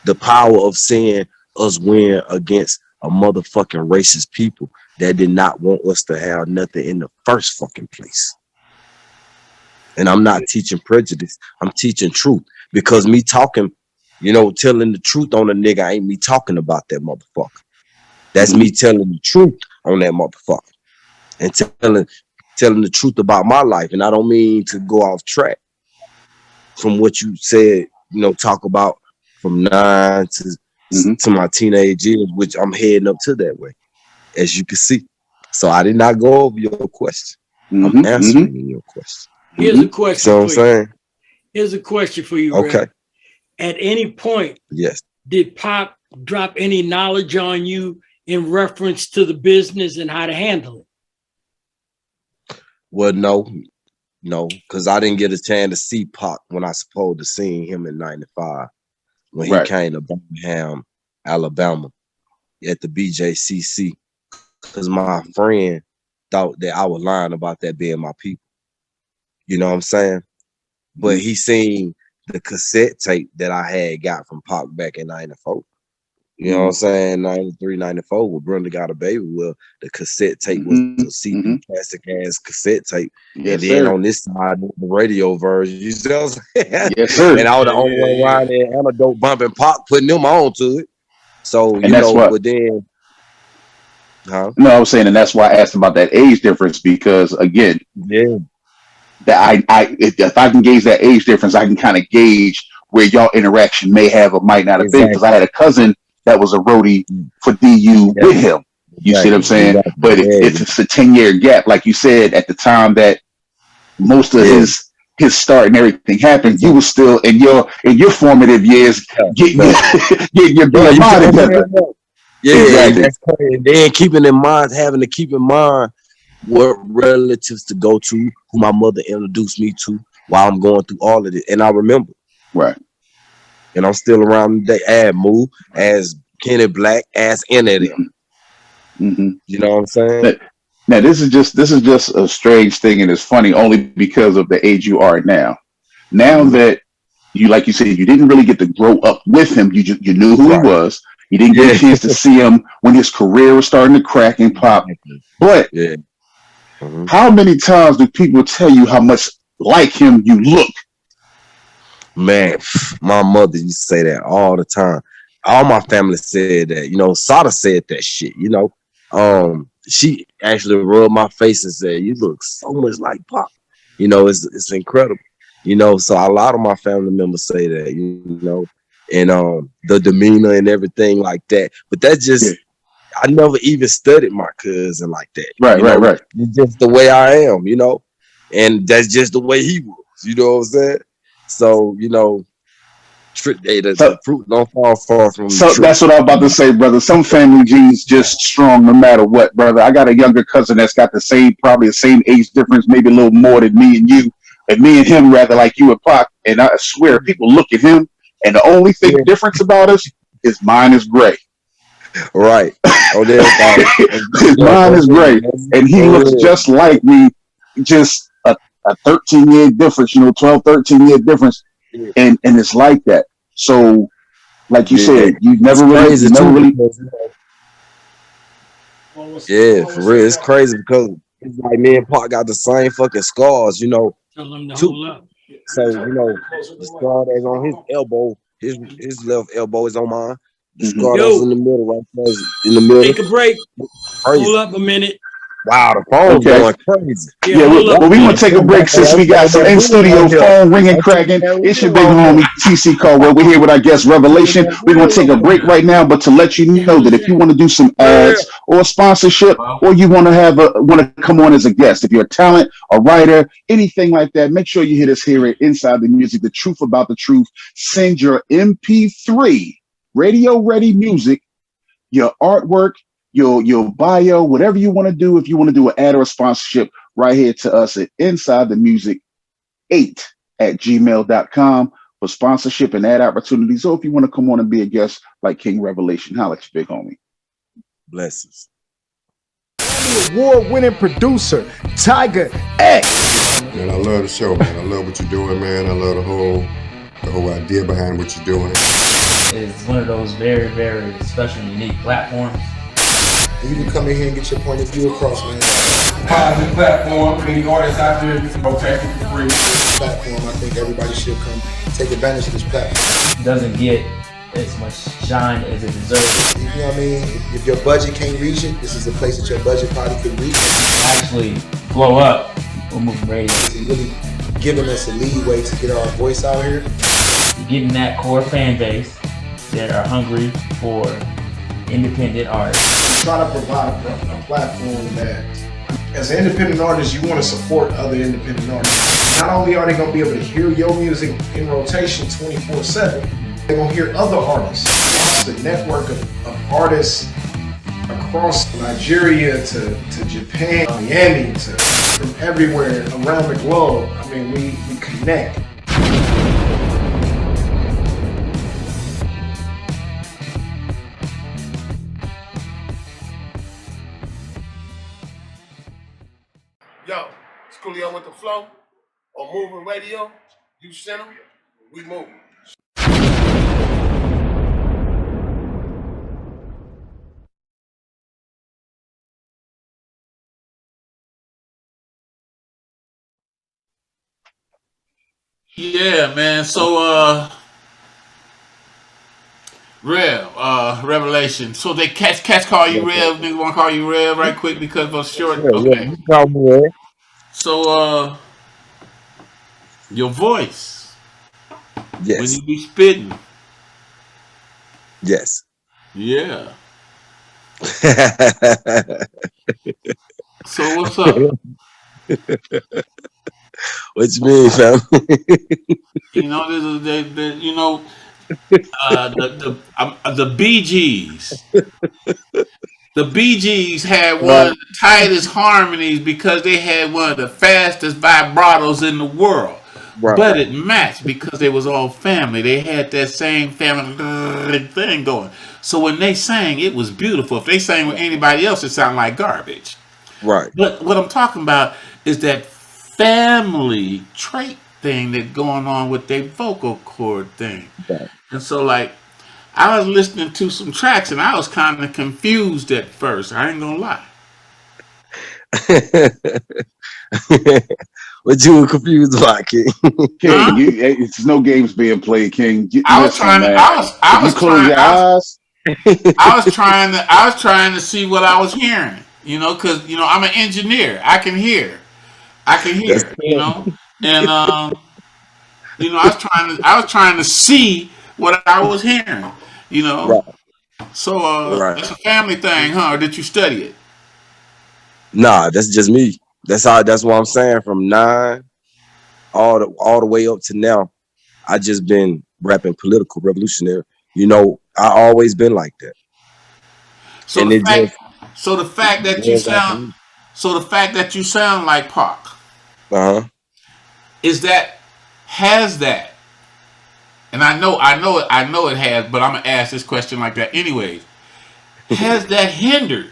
B: The power of seeing us win against a motherfucking racist people that did not want us to have nothing in the first fucking place. And I'm not teaching prejudice. I'm teaching truth. Because me talking, you know, telling the truth on a nigga ain't me talking about that motherfucker. That's me telling the truth on that motherfucker. And telling the truth about my life. And I don't mean to go off track from what you said, you know, talk about from 9 to my teenage years, which I'm heading up to that way, as you can see. So I did not go over your question. I'm answering your question.
D: Here's a question
B: So I'm saying.
D: Here's a question for you,
B: okay.
D: Red. At any point,
B: yes,
D: did Pac drop any knowledge on you in reference to the business and how to handle it?
B: Well, no, because I didn't get a chance to see Pac when I supposed to see him in '95 when he came to Birmingham, Alabama, at the BJCC. Because my friend thought that I was lying about that being my people. You know what I'm saying? But he seen the cassette tape that I had got from Pac back in '94. You know what I'm saying? 93, 94, when Brenda Got a Baby. Well, the cassette tape was a CD plastic ass cassette tape.
A: Yes,
B: and then
A: sir.
B: on this side, the radio version. You see what I'm saying?
A: Yes, sir.
B: And I was the only one around there, Antidote bumping Pac, putting them on to it. So,
A: And
B: you
A: that's
B: know,
A: what,
B: but then,
A: No, I was saying, and that's why I asked about that age difference, because again, that if I can gauge that age difference, I can kind of gauge where y'all interaction may have or might not have been. Because I had a cousin that was a roadie for DU with him. You see what I'm saying? But if it's a 10-year gap, like you said, at the time that most of his start and everything happened, you were still in your formative years getting your BMI together.
B: Exactly. That's crazy. And then having to keep in mind what relatives to go to, who my mother introduced me to while I'm going through all of it. And I remember.
A: Right.
B: And I'm still around today. As Move, as Kenny Black, as any of them. You know what I'm saying?
A: Now this is just a strange thing, and it's funny only because of the age you are now. Now that you, like you said, you didn't really get to grow up with him. You knew who he was. You didn't get a chance to see him when his career was starting to crack and pop. But how many times do people tell you how much like him you look?
B: Man, my mother used to say that all the time. All my family said that. You know, Sada said that shit. You know, she actually rubbed my face and said, "You look so much like Pop." You know, it's incredible. You know, so a lot of my family members say that. You know, and the demeanor and everything like that. But that's just I never even studied my cousin like that. Right. It's just the way I am. You know, and that's just the way he was. You know what I'm saying? So, you know, the fruit don't fall far from the tree.
A: That's what I'm about to say, brother. Some family genes just strong no matter what, brother. I got a younger cousin that's got probably the same age difference, maybe a little more than me and you, and me and him rather like you and Pac. And I swear, people look at him, and the only thing difference about us is mine is gray.
B: Right. Oh,
A: mine is gray, and he looks just like me, just a 13-year difference, 12, 13-year difference. And it's like that. So, like you said, you never really.
B: Yeah, for real, it's crazy because it's like me and Pac got the same fucking scars, you know.
D: Tell him to hold up.
B: So, you know, the scar that's on his elbow, his left elbow is on mine. The Stardust
D: Yo,
B: in the middle, right there, in the middle.
D: take a break.
B: Crazy.
D: Hold up a minute.
B: Wow, the phone's
A: Okay.
B: going crazy.
D: Yeah,
A: Yeah,
D: hold up.
A: well, we
D: a
A: want
D: minute.
A: to take a break since we got some in studio phone ringing, cracking. It's your big homie TC Caldwell. We're here with our guest Revelation. We're gonna take a break right now, but to let you know that if you want to do some ads or sponsorship, or you want to come on as a guest, if you're a talent, a writer, anything like that, make sure you hit us here at Inside the Music, the truth about the truth. Send your MP3 radio ready music, your artwork, your bio, whatever you want to do. If you want to do an ad or a sponsorship, right here to us at Inside the Music 8@gmail.com for sponsorship and ad opportunities. Or if you want to come on and be a guest like King Revelation, holla at your big homie.
B: Blessings.
F: Award-winning producer Tiger X.
G: Man, I love the show, man. I love what you're doing, man. I love the whole idea behind what you're doing.
H: It's one of those very, very special, unique platforms.
I: You can come in here and get your point of view across, man.
J: Positive platform, any artists out there, you can go take it for free.
I: Platform, I think everybody should come take advantage of this platform.
H: It doesn't get as much shine as it deserves.
I: You know what I mean? If your budget can't reach it, this is a place that your budget probably could reach.
H: Actually blow up on Movem Radio.
I: It's really giving us a leeway to get our voice out here.
H: Getting that core fan base that are hungry for independent art.
F: Try to provide a platform that, as an independent artist, you want to support other independent artists. Not only are they going to be able to hear your music in rotation 24/7, they're going to hear other artists. It's a network of artists across Nigeria to Japan, Miami, from everywhere around the globe. I mean, we connect.
J: Yo, it's Coolio with the Flow on Moving Radio. You sent them, we moving.
C: Yeah, man. So, Revelation. So they cats call you Rev. Niggas want to call you Rev right quick because of short. Okay. So, your voice when
B: Yes.
C: you be spitting.
B: Yes.
C: Yeah. So what's up?
B: What you mean, fam?
C: You know, you know, the Bee Gees. The Bee Gees had one of the tightest harmonies because they had one of the fastest vibratos in the world.
B: Right.
C: But it matched because they was all family. They had that same family thing going. So when they sang, it was beautiful. If they sang with anybody else, it sounded like garbage.
B: Right.
C: But what I'm talking about is that family trait thing that's going on with their vocal cord thing.
B: Right.
C: And so, like, I was listening to some tracks and I was kind of confused at first. I ain't gonna lie.
B: What you were confused about, King?
A: King,
C: Huh?
A: it's no games being played, King.
C: I was trying to. I was trying to see what I was hearing. You know, because I'm an engineer. I can hear. You know, and I was trying to see what I was hearing. You know,
B: Right.
C: so
B: Right.
C: it's a family thing, huh? Or did you study it?
B: Nah, that's just me. That's what I'm saying. From 9 all the way up to now, I just been rapping political revolutionary. You know, I always been like that.
C: So
B: And
C: the
B: it
C: fact,
B: just
C: so the fact that you sound, so the fact that you sound like Pac, has that, and I know it has, but I'm gonna ask this question like that anyways. Has that hindered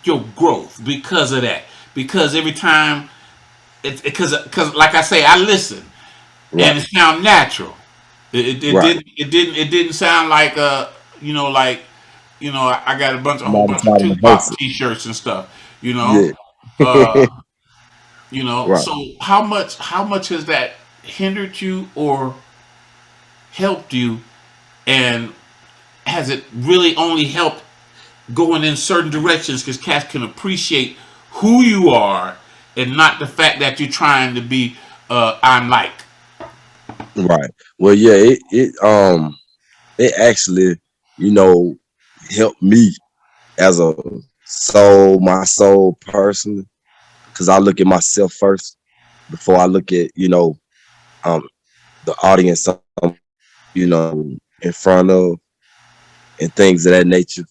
C: your growth because of that? Because every time, because like I say, I listen, and it sound natural. It didn't sound like I got a whole bunch of Tupac t-shirts and stuff.
B: Yeah. Right.
C: So how much has that hindered you or helped you, and has it really only helped going in certain directions because cats can appreciate who you are and not the fact that you're trying to be I'm like.
B: Right. Well, yeah, it actually, you know, helped me as a my soul personally, because I look at myself first before I look at, the audience I'm, in front of and things of that nature.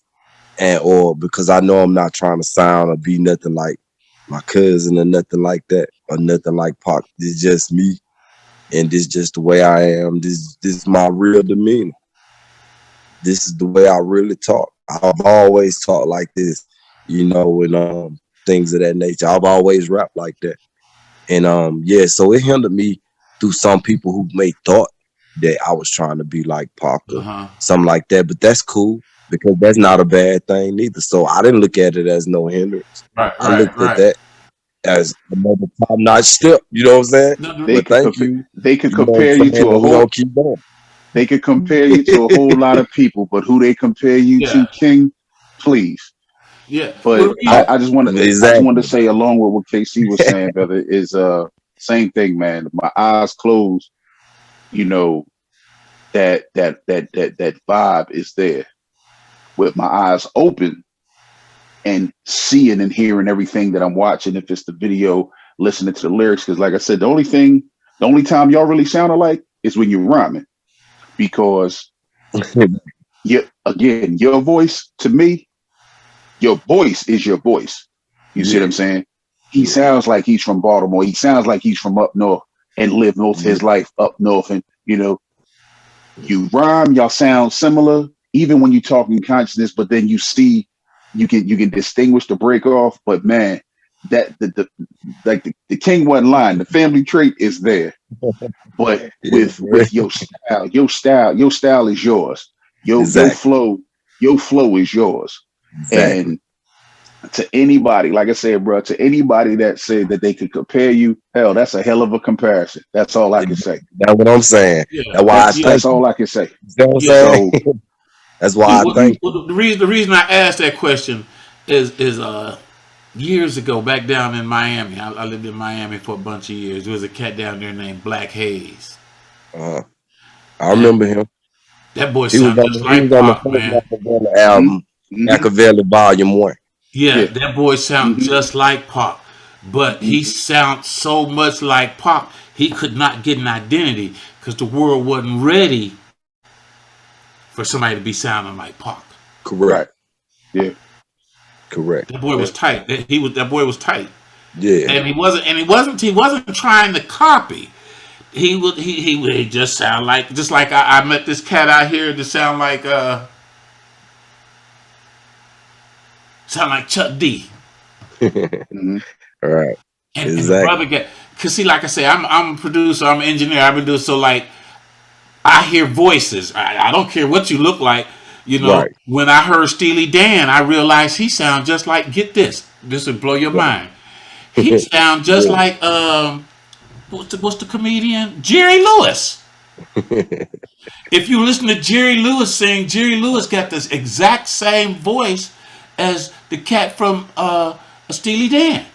B: And or because I know I'm not trying to sound or be nothing like my cousin or nothing like that or nothing like Pac. This is just me, and this just the way I am. This is my real demeanor. This is the way I really talk. I've always talked like this, and things of that nature. I've always rapped like that. And yeah, so it hindered me through some people who may thought that I was trying to be like Pac or something like that. But that's cool because that's not a bad thing neither. So I didn't look at it as no hindrance. I looked at that as another top-notch step. You know what I'm saying? But thank you.
A: They could compare you to a whole.
B: Keep going.
A: They could compare you to a whole lot of people, but who they compare you to, King, please.
C: Yeah.
A: But I just wanted to say, along with what KC was saying, brother, is same thing, man. My eyes closed, that vibe is there. With my eyes open and seeing and hearing everything that I'm watching, if it's the video, listening to the lyrics, because like I said, the only time y'all really sound alike is when you're rhyming. Because your voice, to me, your voice is your voice. You see what I'm saying? He sounds like he's from Baltimore. He sounds like he's from up north and lived most of his life up north. And, you rhyme, y'all sound similar, even when you talk in consciousness, but then you see, you can distinguish the break off. But man, that the King wasn't lying. The family trait is there. But with your style is yours. Your flow is yours. Exactly. And to anybody, like I said, bro, to anybody that said that they could compare you, hell, that's a hell of a comparison. That's all I can say.
B: That's what I'm saying.
A: Yeah. That's all I can say.
B: So, that's why I think.
C: The reason I asked that question is years ago, back down in Miami. I lived in Miami for a bunch of years. There was a cat down there named Black Hayes.
B: I remember him.
C: That boy sounded just like Pac, man.
B: The album, Machiavelli Volume 1.
C: Yeah, that boy sounds just like Pac, but he sounds so much like Pac, he could not get an identity because the world wasn't ready for somebody to be sounding like Pac.
B: Correct.
A: Yeah.
B: Correct.
C: That boy was tight. That boy was tight.
B: Yeah.
C: And he wasn't trying to copy. He just sound like, just like I met this cat out here to sound like Chuck D.
B: All right.
C: And the brother cause see, like I say, I'm a producer, I'm an engineer, I've been doing, so like I hear voices. I don't care what you look like, When I heard Steely Dan, I realized he sounds just like, get this would blow your mind. He sounds just like what's the comedian? Jerry Lewis. If you listen to Jerry Lewis sing, Jerry Lewis got this exact same voice as the cat from Steely Dan.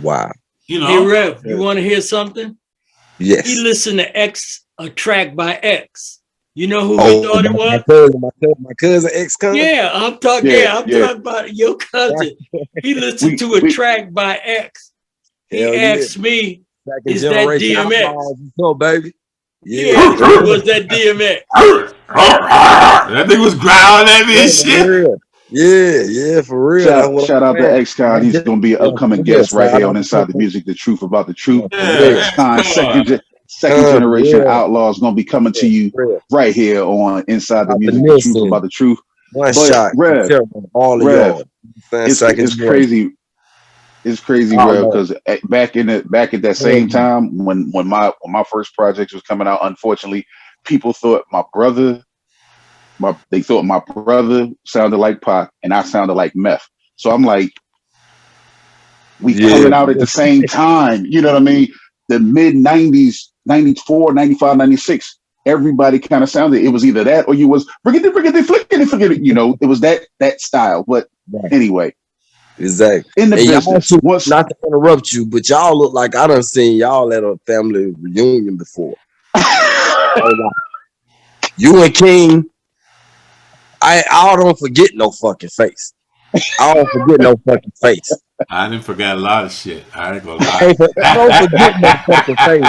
B: Wow.
D: Hey Rev, you want to hear something?
B: Yes.
D: He listened to X, a track by X. You know who he thought it was?
B: My cousin, ex-cousin.
D: Yeah, I'm talking. I'm talking about your cousin. He listened to a track by X. He asked me, "Is that DMX?"
B: No, baby.
D: Yeah, was that DMX?
C: That thing was growling at me and shit.
B: Yeah, for real.
A: Shout out to X-Con. He's going to be an upcoming guest right here on Inside the Music, The Truth About the Truth. X-Con, second generation outlaw is going to be coming to you right here on Inside the Music, The Truth About the Truth.
B: One shot,
A: Rev,
B: all of y'all.
A: It's crazy. It's crazy, Rev, because back at that same time when my first project was coming out, unfortunately, people thought my brother sounded like Pac and I sounded like Meth. So I'm like, we coming out at the same time. You know what I mean? The mid 90s, 94, 95, 96. everybody kind of sounded. It was either that or you was forget it. You know, it was that style. But anyway,
B: exactly.
A: In the
B: and
A: business,
B: y'all once, not to interrupt you, but y'all look like I done seen y'all at a family reunion before. You and King, I don't forget no fucking face. I don't forget no fucking face.
C: I didn't forget a lot of shit. I ain't gonna lie.
B: I don't forget no fucking face.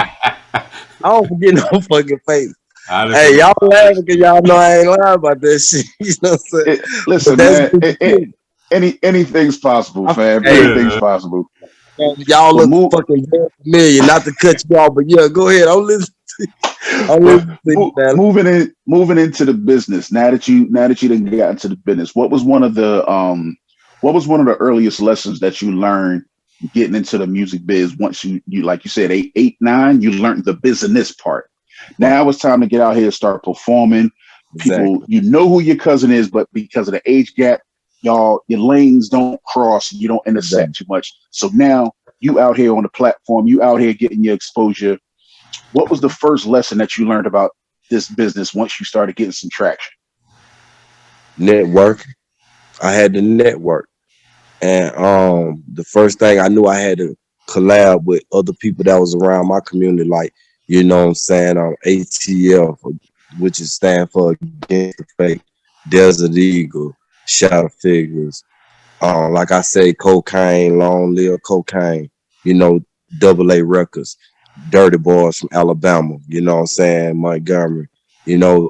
B: I don't forget no fucking face. Hey, y'all laughing because y'all know I ain't lying about that shit. You know what I'm saying?
A: Listen, man, anything's possible, fam. Anything's possible.
B: Y'all look fucking very familiar. Not to cut you off, but yeah, go ahead. I'm listening.
A: Moving into the business. Now that you done got into the business, what was one of the earliest lessons that you learned getting into the music biz? Once you like you said 8, 9, you learned the business part. Now it's time to get out here and start performing. People, you know who your cousin is, but because of the age gap, your lanes don't cross and you don't intersect too much. So now you out here on the platform, you out here getting your exposure. What was the first lesson that you learned about this business once you started getting some traction?
B: Network. I had to network. And the first thing I knew, I had to collab with other people that was around my community, like, you know what I'm saying, ATL, which is stand for Against the Fake, Desert Eagle, Shadow Figures, like I say, Cocaine, Long Live Cocaine, you know, AA Records, Dirty Boys from Alabama, you know what I'm saying, Montgomery, you know,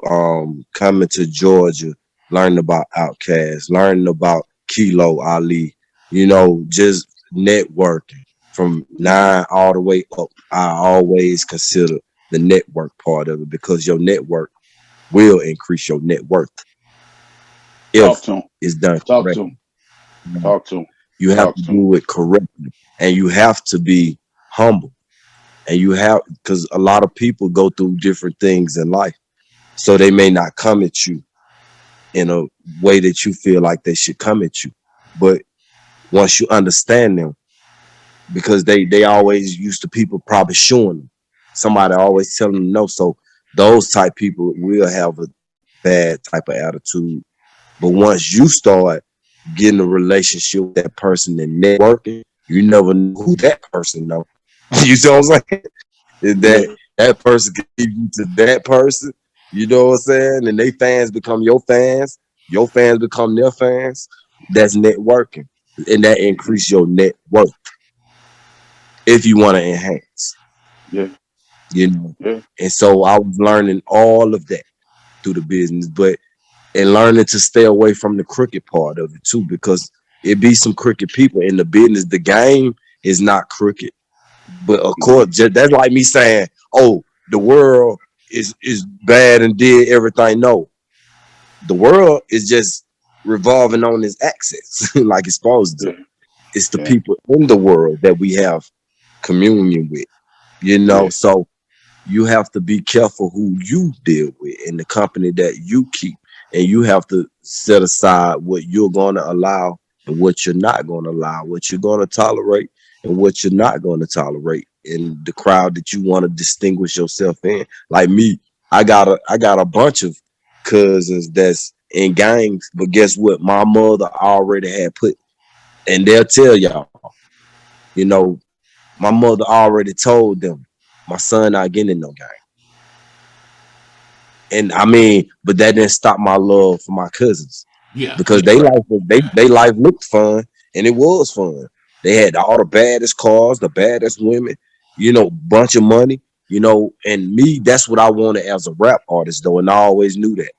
B: coming to Georgia, learning about Outkast, learning about Kilo Ali, you know, just networking from 9 all the way up. I always consider the network part of it because your network will increase your net worth if it's done correctly.
A: Talk to him.
B: You have to do it correctly, and you have to be humble, and you have, because a lot of people go through different things in life, so they may not come at you in a way that you feel like they should come at you. But once you understand them, because they always used to people probably showing them, somebody always telling them no, so those type people will have a bad type of attitude. But once you start getting a relationship with that person and networking, you never know who that person know. You know what I'm saying? That person can give you to that person, you know what I'm saying? And they fans become your fans become their fans. That's networking. And that increase your net worth if you want to enhance.
A: Yeah.
B: You know.
A: Yeah.
B: And so I was learning all of that through the business, and learning to stay away from the crooked part of it too, because it be some crooked people in the business. The game is not crooked, but of course, that's like me saying, "Oh, the world is bad and did everything." No, the world is just revolving on its axis like it's supposed to. It's the people in the world that we have communion with, you know. So you have to be careful who you deal with and the company that you keep. And you have to set aside what you're going to allow and what you're not going to allow, what you're going to tolerate and what you're not going to tolerate in the crowd that you want to distinguish yourself in. Like me, I got a bunch of cousins that's in gangs, but guess what? My mother already had put, and they'll tell y'all, you know, my mother already told them, my son not getting in no gang. And I mean, but that didn't stop my love for my cousins.
C: Yeah.
B: Because they life looked fun, and it was fun. They had all the baddest cars, the baddest women, you know, bunch of money, you know, and me, that's what I wanted as a rap artist though, and I always knew that.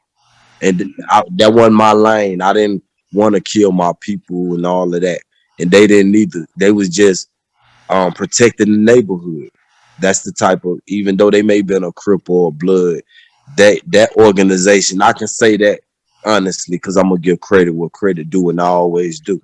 B: And that wasn't my lane. I didn't want to kill my people and all of that. And they didn't either. They was just protecting the neighborhood. That's the type of, even though they may have been a Crip or a Blood, that organization, I can say that honestly, because I'm gonna give credit where credit due, and I always do.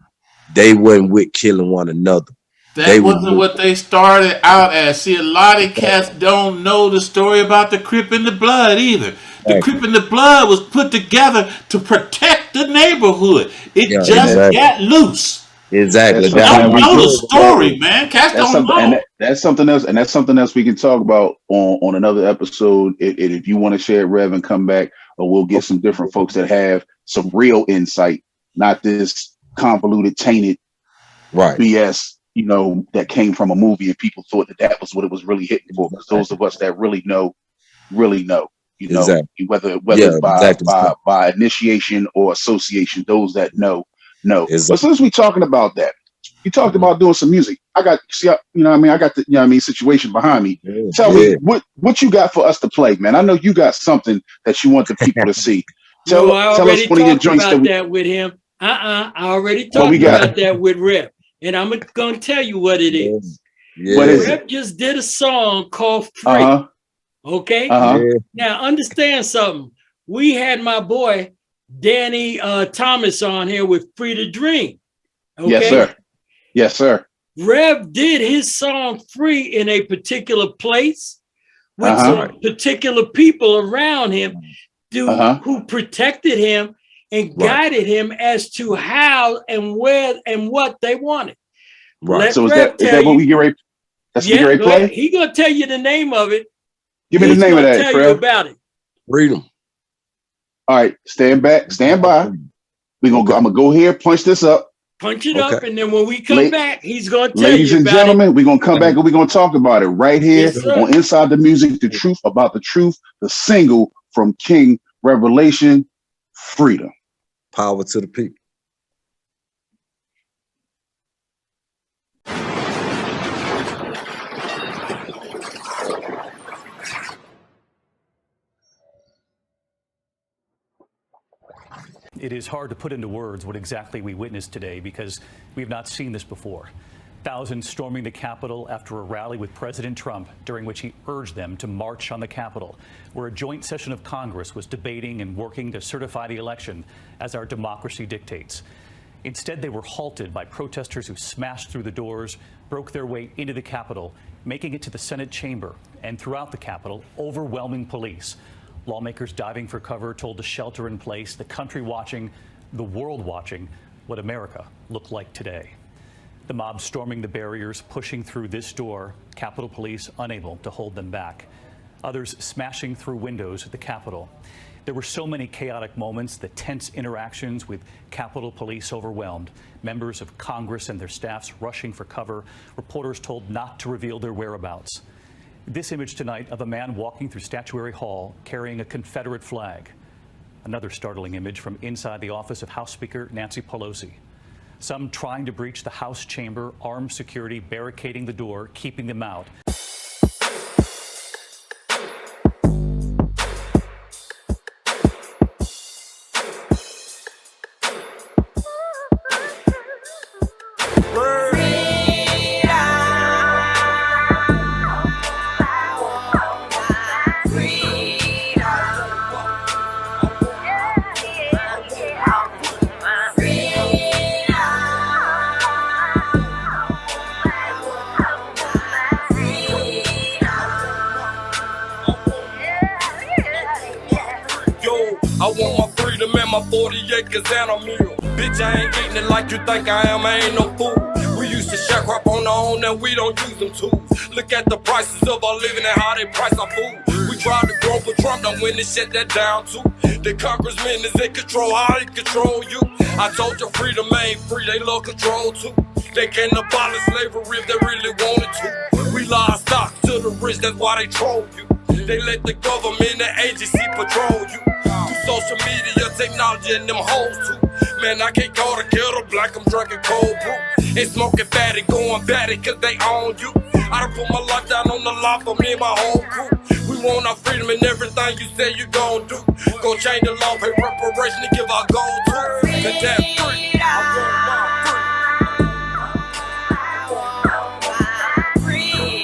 B: They wasn't with killing one another.
C: That wasn't what they started out as. See, a lot of cats don't know the story about the Crip and the Blood either. The Crip and the Blood was put together to protect the neighborhood. It just got loose.
B: Exactly.
C: Know the story, man. Cats don't know.
A: That's something else, and that's something else we can talk about on another episode. If you want to share it, Rev, and come back, or we'll get some different folks that have some real insight, not this convoluted, tainted BS, that came from a movie and people thought that was what it was really hitting for. Because those of us that really know, whether by initiation or association, those that know. But since we're talking about that, you talked about doing some music. I got the situation behind me. Tell me what you got for us to play, man. I know you got something that you want the people to see.
D: I already talked about that with him. I already talked about that with Rep, and I'm gonna tell you what it is. Rep just did a song called Free. Okay. Now understand something. We had my boy Danny Thomas on here with Free to Dream. Okay?
A: Yes, sir.
D: Rev did his song Free in a particular place with some particular people around him who protected him and guided him as to how and where and what they wanted.
A: Right. So is that what we get ready? That's what we get ready to play?
D: He gonna tell you the name of it.
A: Give me the name of that,
D: tell you about it.
B: Freedom.
A: All right, stand by. I'm gonna go here, punch this up.
D: Punch it up, and then when we come back, he's gonna tell you about it.
A: Ladies and gentlemen, we're gonna come back and we're gonna talk about it right here on Inside the Music, the truth about the truth, the single from King Revelation, Freedom.
B: Power to the people.
K: It is hard to put into words what exactly we witnessed today because we have not seen this before. Thousands storming the Capitol after a rally with President Trump, during which he urged them to march on the Capitol, where a joint session of Congress was debating and working to certify the election as our democracy dictates. Instead, they were halted by protesters who smashed through the doors, broke their way into the Capitol, making it to the Senate chamber, and throughout the Capitol, overwhelming police. Lawmakers diving for cover, told to shelter in place, the country watching, the world watching what America looked like today. The mob storming the barriers, pushing through this door, Capitol Police unable to hold them back. Others smashing through windows at the Capitol. There were so many chaotic moments, the tense interactions with Capitol Police overwhelmed, members of Congress and their staffs rushing for cover, reporters told not to reveal their whereabouts. This image tonight of a man walking through Statuary Hall carrying a Confederate flag. Another startling image from inside the office of House Speaker Nancy Pelosi. Some trying to breach the House chamber, armed security barricading the door, keeping them out.
L: I want my freedom and my 40 acres and a mule. Bitch, I ain't getting it like you think I am, I ain't no fool. We used to share crap on our own and we don't use them tools. Look at the prices of our living and how they price our food. We tried to grow, but Trump done win and shut that down too. The congressman is in control, how they control you. I told you freedom ain't free, they love control too. They can't abolish slavery if they really wanted to. We lost stock to the rich, that's why they troll you. They let the government and agency patrol you. Through social media, technology, and them hoes too. Man, I can't call the kettle black, I'm drinking cold brew. And smoking fatty, going batty, cause they own you. I done put my life down on the line for me and my whole crew. We want our freedom and everything you say you gon' do. Go change the law, pay reparation, and give our gold to. Cause that's free. I want my free.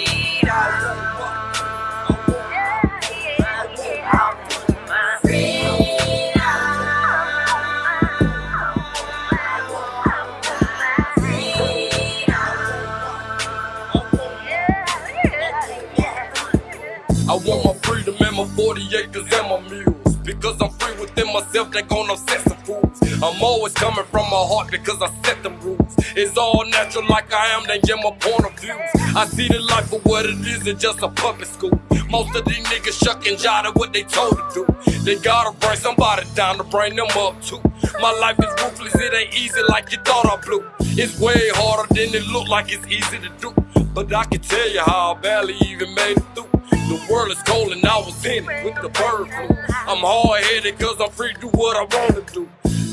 L: I want my freedom and my 40 acres and my mules. Because I'm within myself, they gon' obsess some fools. I'm always coming from my heart because I set them rules. It's all natural like I am, they get my point of view. I see the life for what it is, it's just a puppet school. Most of these niggas shuck and jive what they told to do. They gotta bring somebody down to bring them up too. My life is ruthless, it ain't easy like you thought I blew. It's way harder than it look like it's easy to do. But I can tell you how I barely even made it through. The world is cold and I was in it with the bird flu. I'm hard-headed cause I'm free to do what I wanna do.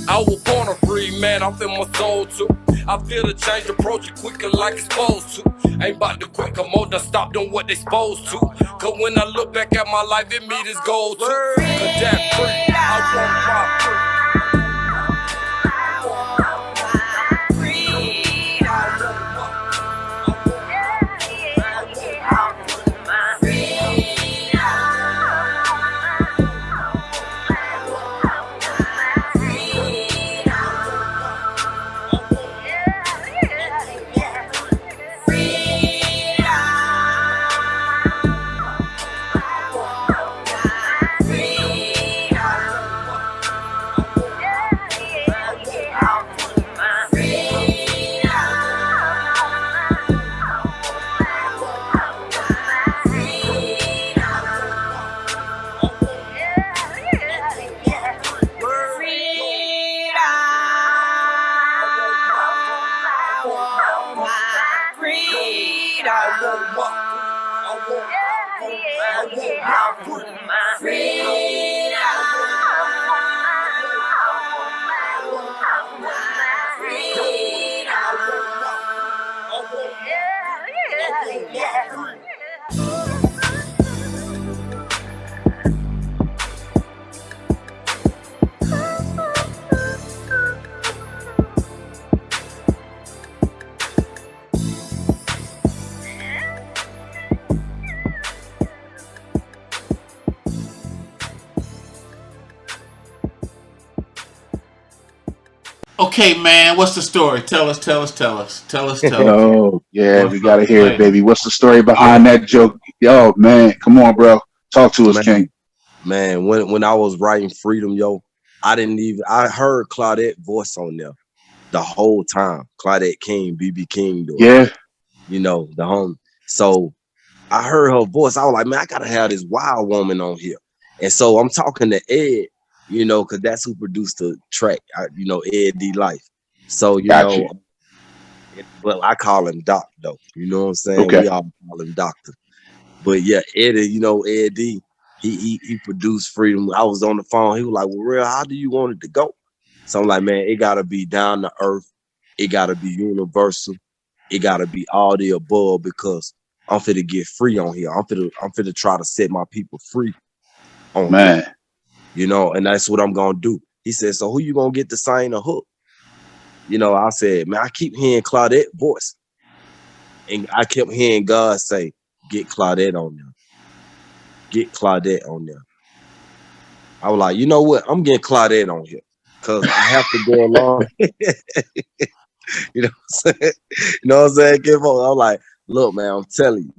L: I was born a free man, I feel my soul too. I feel the change approaching quicker like it's supposed to. Ain't about to quit, come on, done stop doing what they supposed to. Cause when I look back at my life, it meet its goal too. Cause that free, I want my free.
C: Okay, man, what's the story? Tell us.
A: Yo, yeah, we gotta hear it, baby. What's the story behind that joke? Yo, man, come on, bro. Talk to us, King.
B: Man, when I was writing Freedom, yo, I heard Claudette voice on there the whole time. Claudette King, BB King,
A: yeah,
B: you know, the home. So I heard her voice. I was like, man, I gotta have this wild woman on here. And so I'm talking to Ed, you know, because that's who produced the track, you know, Ed D Life. So, you know, well, I call him Doc, though. You know what I'm saying?
A: Okay.
B: We all call him Doctor. But yeah, Eddie, you know, Ed D, he produced Freedom. I was on the phone. He was like, well, real, how do you want it to go? So I'm like, man, it gotta be down to earth. It gotta be universal. It gotta be all the above because I'm finna get free on here. I'm finna try to set my people free on here. You know, and that's what I'm gonna do. He said, so who you gonna get to sign a hook? You know, I said, man, I keep hearing Claudette voice. And I kept hearing God say, get Claudette on there. Get Claudette on there. I was like, you know what? I'm getting Claudette on here. Cause I have to go along. You know what I'm saying? You know what I'm saying? I'm like, look, man, I'm telling you,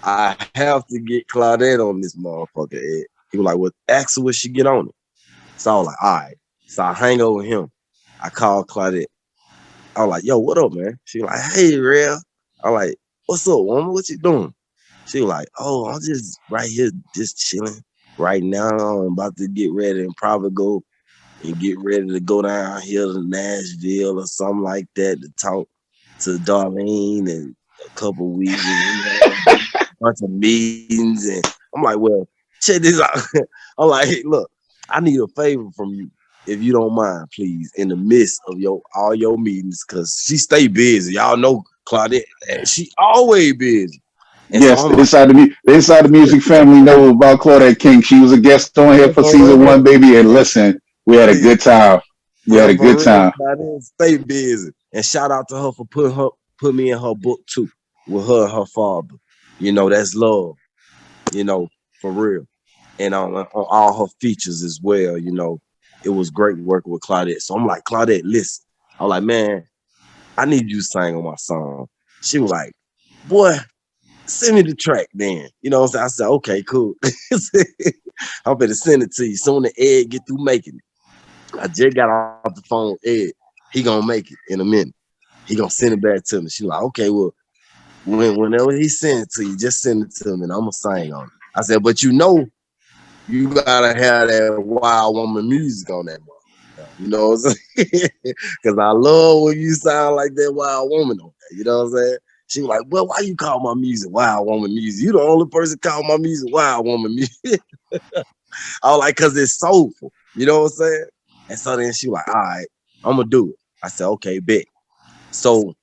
B: I have to get Claudette on this motherfucker, Ed. He was like, well, ask her when she get on it. So I was like, all right. So I hang over him. I called Claudette. I was like, yo, what up, man? She was like, hey, real. I'm like, what's up, woman? What you doing? She was like, oh, I'm just right here, just chilling. Right now, I'm about to get ready and probably go and get ready to go down here to Nashville or something like that to talk to Darlene and a couple weeks and a bunch of meetings. And I'm like, well, check this out. I'm like, hey, look, I need a favor from you. If you don't mind, please, in the midst of all your meetings, because she stay busy. Y'all know Claudette, she always busy. And
A: yes,
B: so
A: the inside the music family know about Claudette King. She was a guest on here for season 1, baby. And listen, we had a good time. We had a good time.
B: Stay busy. And shout out to her for put me in her book too, with her and her father. You know, that's love. You know, for real. And on all her features as well, you know. It was great working with Claudette. So I'm like, Claudette, listen. I'm like, man, I need you to sing on my song. She was like, boy, send me the track then. You know what I'm saying? I said, okay, cool. I'm gonna send it to you. Soon as Ed get through making it. I just got off the phone with Ed. He gonna make it in a minute. He gonna send it back to me. She like, okay, well, whenever he sends it to you, just send it to me and I'm gonna sing on it. I said, but you know, you gotta have that wild woman music on that motherfucker. You know what I'm saying? Because I love when you sound like that wild woman on that. You know what I'm saying? She was like, well, why you call my music wild woman music? You the only person call my music wild woman music. I was like, because it's soulful. You know what I'm saying? And so then she was like, all right, I'm gonna do it. I said, okay, bet. So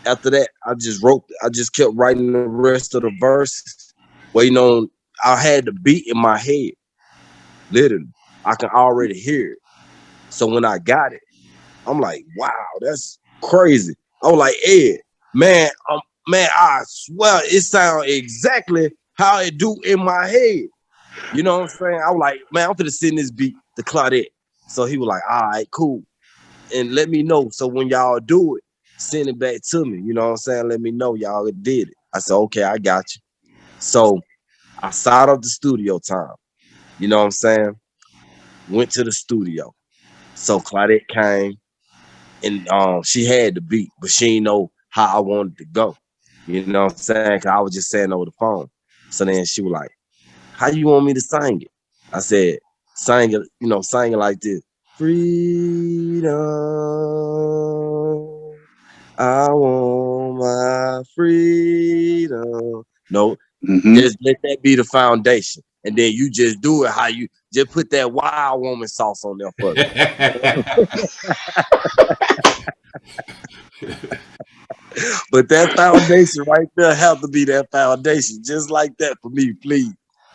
B: after that, I just kept writing the rest of the verses, waiting on. I had the beat in my head, literally. I can already hear it. So when I got it, I'm like, wow, that's crazy. I was like, Ed, man, I swear it sounds exactly how it do in my head. You know what I'm saying? I was like, man, I'm finna send this beat to Claudette. So he was like, all right, cool. And let me know. So when y'all do it, send it back to me. You know what I'm saying? Let me know y'all did it. I said, okay, I got you. So I signed up the studio time. You know what I'm saying? Went to the studio. So Claudette came and she had the beat, but she didn't know how I wanted to go. You know what I'm saying? Cause I was just saying over the phone. So then she was like, how you want me to sing it? I said, sing it, sing it like this. Freedom. I want my freedom. No, just let that be the foundation. And then you just do it how you just put that wild woman sauce on there for me. But that foundation right there have to be that foundation, just like that for me, please.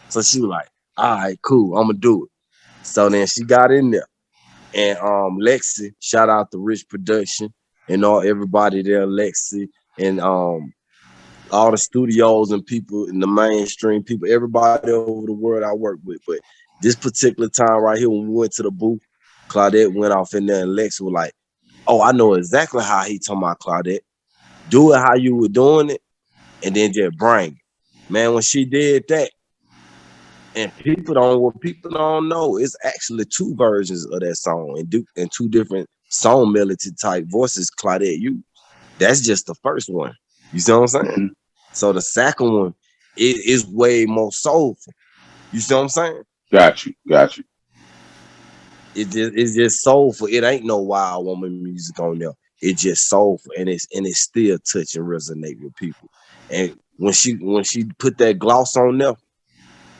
B: So she was like, all right, cool, I'm gonna do it. So then she got in there. And Lexi, shout out to Rich Production and everybody there, Lexi, and all the studios and people in the mainstream, people, everybody over the world I work with. But this particular time right here, when we went to the booth, Claudette went off in there and Lexi was like, oh, I know exactly how he talking about Claudette. Do it how you were doing it, and then just bring it. Man, when she did that, and people don't know, it's actually 2 versions of that song and 2 different song melody type voices Claudette used. That's just the first one. You see what I'm saying? So the second one is way more soulful. You see what I'm saying?
A: Got you.
B: It's just soulful. It ain't no wild woman music on there. It's just soulful, and it's still touch and resonate with people. And when she put that gloss on there,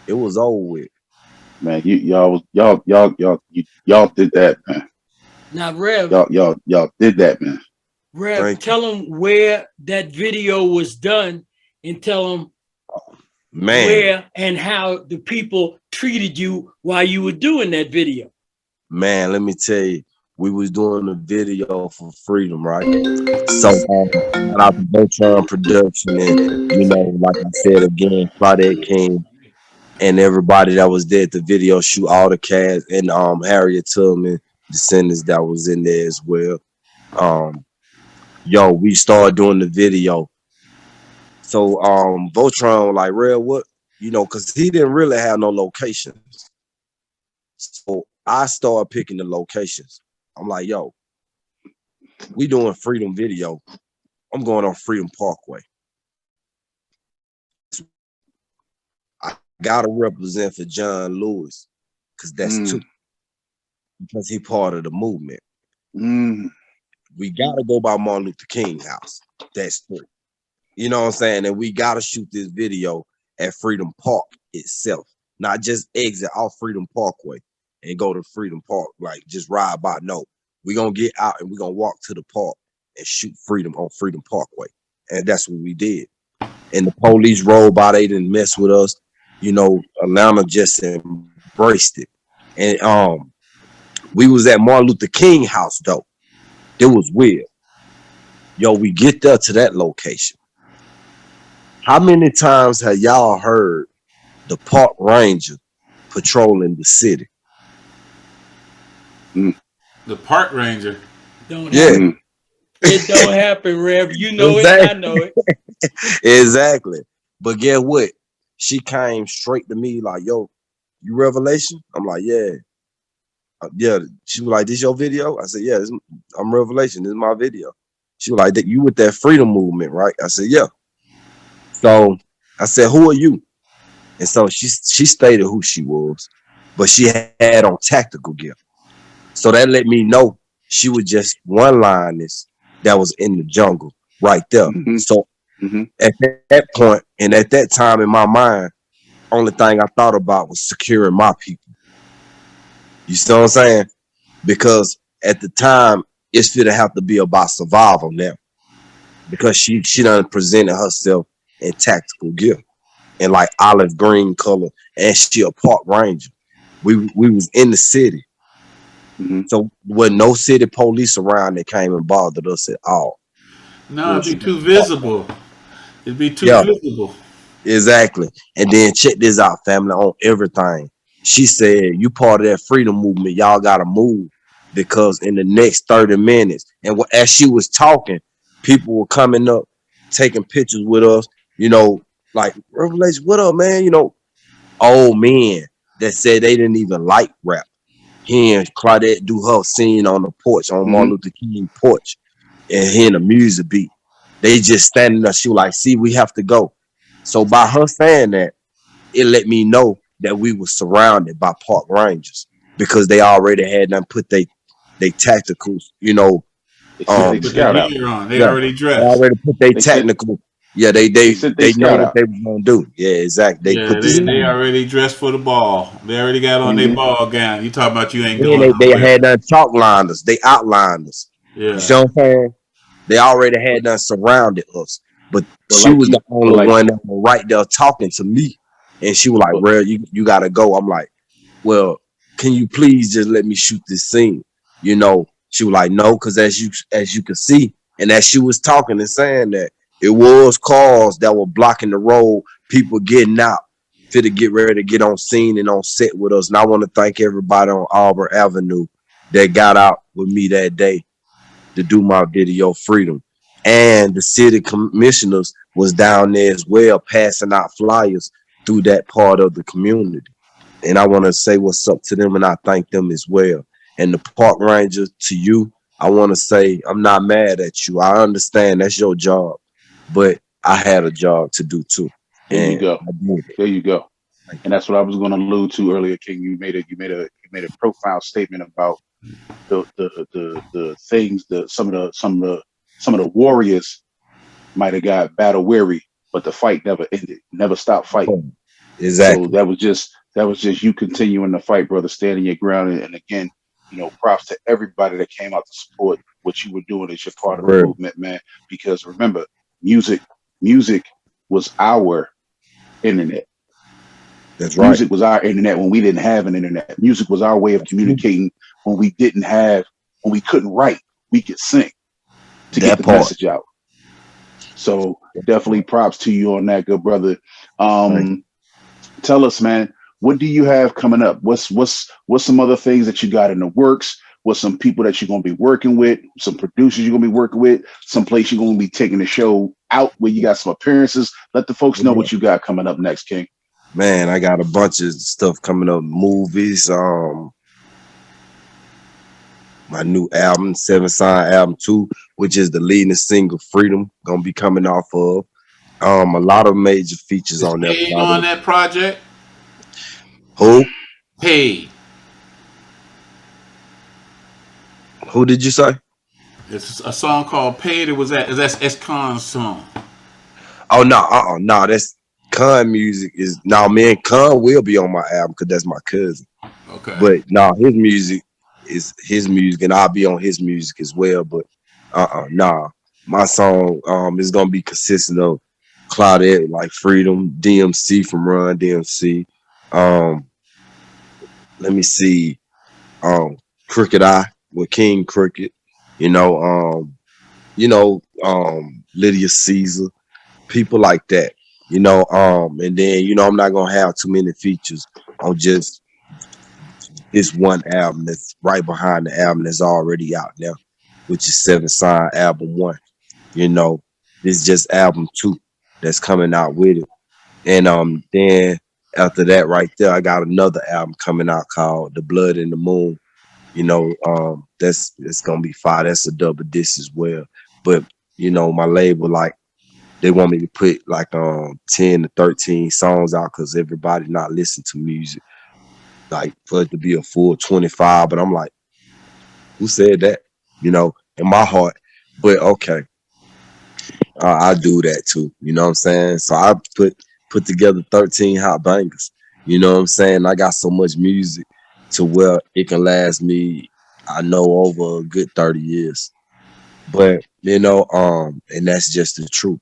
B: it was over with.
A: Man, y'all did that, man.
D: Now, Rev,
A: y'all did that, man.
D: Rev, tell them where that video was done, and tell them where and how the people treated you while you were doing that video.
B: Man, let me tell you, we was doing a video for Freedom, right? So shout out to Voltron Production, and like I said again, Claudette King and everybody that was there at the video shoot, all the cast, and Harriet Tubman, Descendants that was in there as well. We started doing the video. So Voltron was like, real what? Because he didn't really have no locations. So I started picking the locations. I'm like, yo, we doing Freedom video. I'm going on Freedom Parkway. I gotta represent for John Lewis, because that's 2. Because he part of the movement. We gotta go by Martin Luther King house. That's 3. You know what I'm saying? And we gotta shoot this video at Freedom Park itself, not just exit off Freedom Parkway and go to Freedom Park, like just ride by. No, we're gonna get out and we're gonna walk to the park and shoot Freedom on Freedom Parkway. And that's what we did. And the police rolled by, they didn't mess with us. Atlanta just embraced it. And we was at Martin Luther King house though. It was weird. Yo, we get there to that location. How many times have y'all heard the park ranger patrolling the city?
C: The park ranger?
D: Don't happen. It don't happen, Rev. You know exactly. It, I know it.
B: Exactly. But guess what? She came straight to me like, yo, you Revelation? I'm like, yeah. Yeah. She was like, this your video? I said, yeah, I'm Revelation. This is my video. She was like, that you with that freedom movement, right? I said, yeah. So I said, who are you? And so she stated who she was, but she had on tactical gear. So that let me know she was just one lioness that was in the jungle right there. So at that point and at that time in my mind, only thing I thought about was securing my people. You see what I'm saying? Because at the time, it's gonna have to be about survival now. Because she done presented herself in tactical gear in like olive green color, and she a park ranger. We was in the city. So with no city police around that came and bothered us at all.
C: No, it'd be too visible. It'd be too visible.
B: Exactly. And then check this out, family, on everything. She said, you part of that freedom movement, y'all gotta move because in the next 30 minutes, and as she was talking, people were coming up, taking pictures with us, you know, like, Revelation, what up, man? You know, old men that said they didn't even like rap. Hearing Claudette do her scene on the porch, on Martin Luther King porch, and hearing the music beat. They just standing there. She was like, see, we have to go. So by her saying that, it let me know that we were surrounded by park rangers because they already had them put they tacticals, you know.
C: They put the gear on. They already dressed.
B: They already put their technical. Yeah, they know what they were gonna do. Yeah, exactly. They put this.
C: They already dressed for the ball. They already got on their ball gown. You talking about you ain't
B: then
C: going
B: they
C: nowhere.
B: had done chalk lined us. They outlined us.
C: Yeah.
B: You see what I'm saying? They already had done surrounded us. But she was the only one that was right there talking to me. And she was like, well, you gotta go. I'm like, well, can you please just let me shoot this scene? You know, she was like, no, because as you can see, and as she was talking and saying that, it was cars that were blocking the road, people getting out, fit to get ready to get on scene and on set with us. And I want to thank everybody on Auburn Avenue that got out with me that day to do my video Freedom. And the city commissioners was down there as well, passing out flyers through that part of the community. And I want to say what's up to them, and I thank them as well. And the park ranger, to you, I want to say I'm not mad at you. I understand that's your job, but I had a job to do too.
A: There you go. There you go. And that's what I was going to allude to earlier, King. You made a profound statement about the things that some of the warriors might have got battle weary, but the fight never ended, never stopped fighting.
B: Exactly.
A: So that was just you continuing the fight, brother, standing your ground. And again, you know, props to everybody that came out to support what you were doing as your part of the movement, man. Because remember, music was our internet.
B: That's right.
A: Music was our internet when we didn't have an internet. Music was our way of communicating when we couldn't write. We could sing to get the message out. So definitely props to you on that, good brother. Tell us, man, what do you have coming up? What's some other things that you got in the works? What's some people that you're going to be working with? Some producers you're going to be working with? Some place you're going to be taking the show out where you got some appearances? Let the folks know what you got coming up next, King.
B: Man, I got a bunch of stuff coming up. Movies, my new album, 7 Sign Album 2, which is the leading single, Freedom, gonna be coming off of. A lot of major features on that.
C: Paid on that project?
B: Who?
C: Paid.
B: Who did you say?
C: It's a song called Paid. That's S-Con's song. Oh
B: no, that's Con music is me and Con will be on my album because that's my cousin.
C: Okay.
B: But his music is his music and I'll be on his music as well. But my song is gonna be consistent of Claudette, like Freedom, DMC from Run DMC. Let me see, Crooked Eye with King Crooked, Lydia Caesar, people like that. And then, I'm not going to have too many features on just this one album that's right behind the album that's already out now, which is 7 Sign Album 1. This is just Album 2 that's coming out with it. And then after that right there, I got another album coming out called The Blood in the Moon. It's going to be fire. That's a double disc as well. But you know, my label, like, they want me to put like 10 to 13 songs out because everybody not listening to music. Like for it to be a full 25. But I'm like, who said that? You know, in my heart. But okay, I do that too. You know what I'm saying? So I put together 13 hot bangers. You know what I'm saying? I got so much music to where it can last me, I know, over a good 30 years. But you know, and that's just the truth.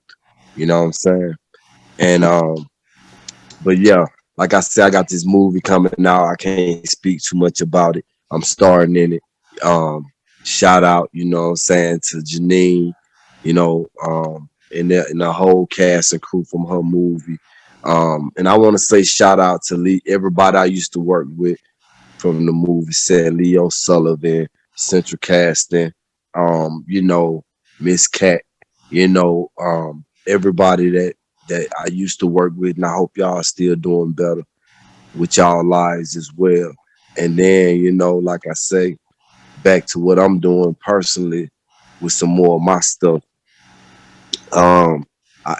B: You know what I'm saying? And but yeah, like I said, I got this movie coming out. I can't speak too much about it. I'm starring in it. Shout out, you know what I'm saying, to Janine, you know, and the whole cast and crew from her movie. And I want to say shout out to everybody I used to work with from the movie set, Leo Sullivan, Central Casting, you know, Miss Cat, you know, everybody that I used to work with, and I hope y'all are still doing better with y'all lives as well. And then, you know, like I say, back to what I'm doing personally with some more of my stuff. I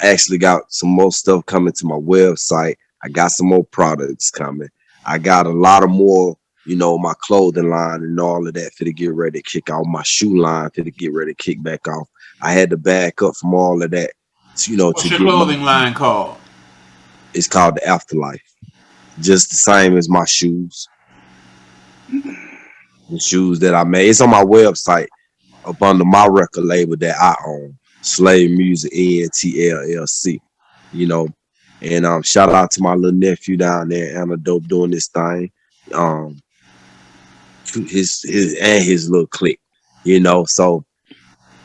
B: actually got some more stuff coming to my website. I got some more products coming. I got a lot of more, you know, my clothing line and all of that for to get ready to kick off. My shoe line for to get ready to kick back off. I had to back up from all of that, to, you know,
C: What's
B: to
C: your
B: get
C: clothing line called?
B: It's called the Afterlife. Just the same as my shoes. The shoes that I made. It's on my website up under my record label that I own. Slave Music ENTLLC. You know. And shout out to my little nephew down there, Antidote, doing this thing. His little clique. You know, so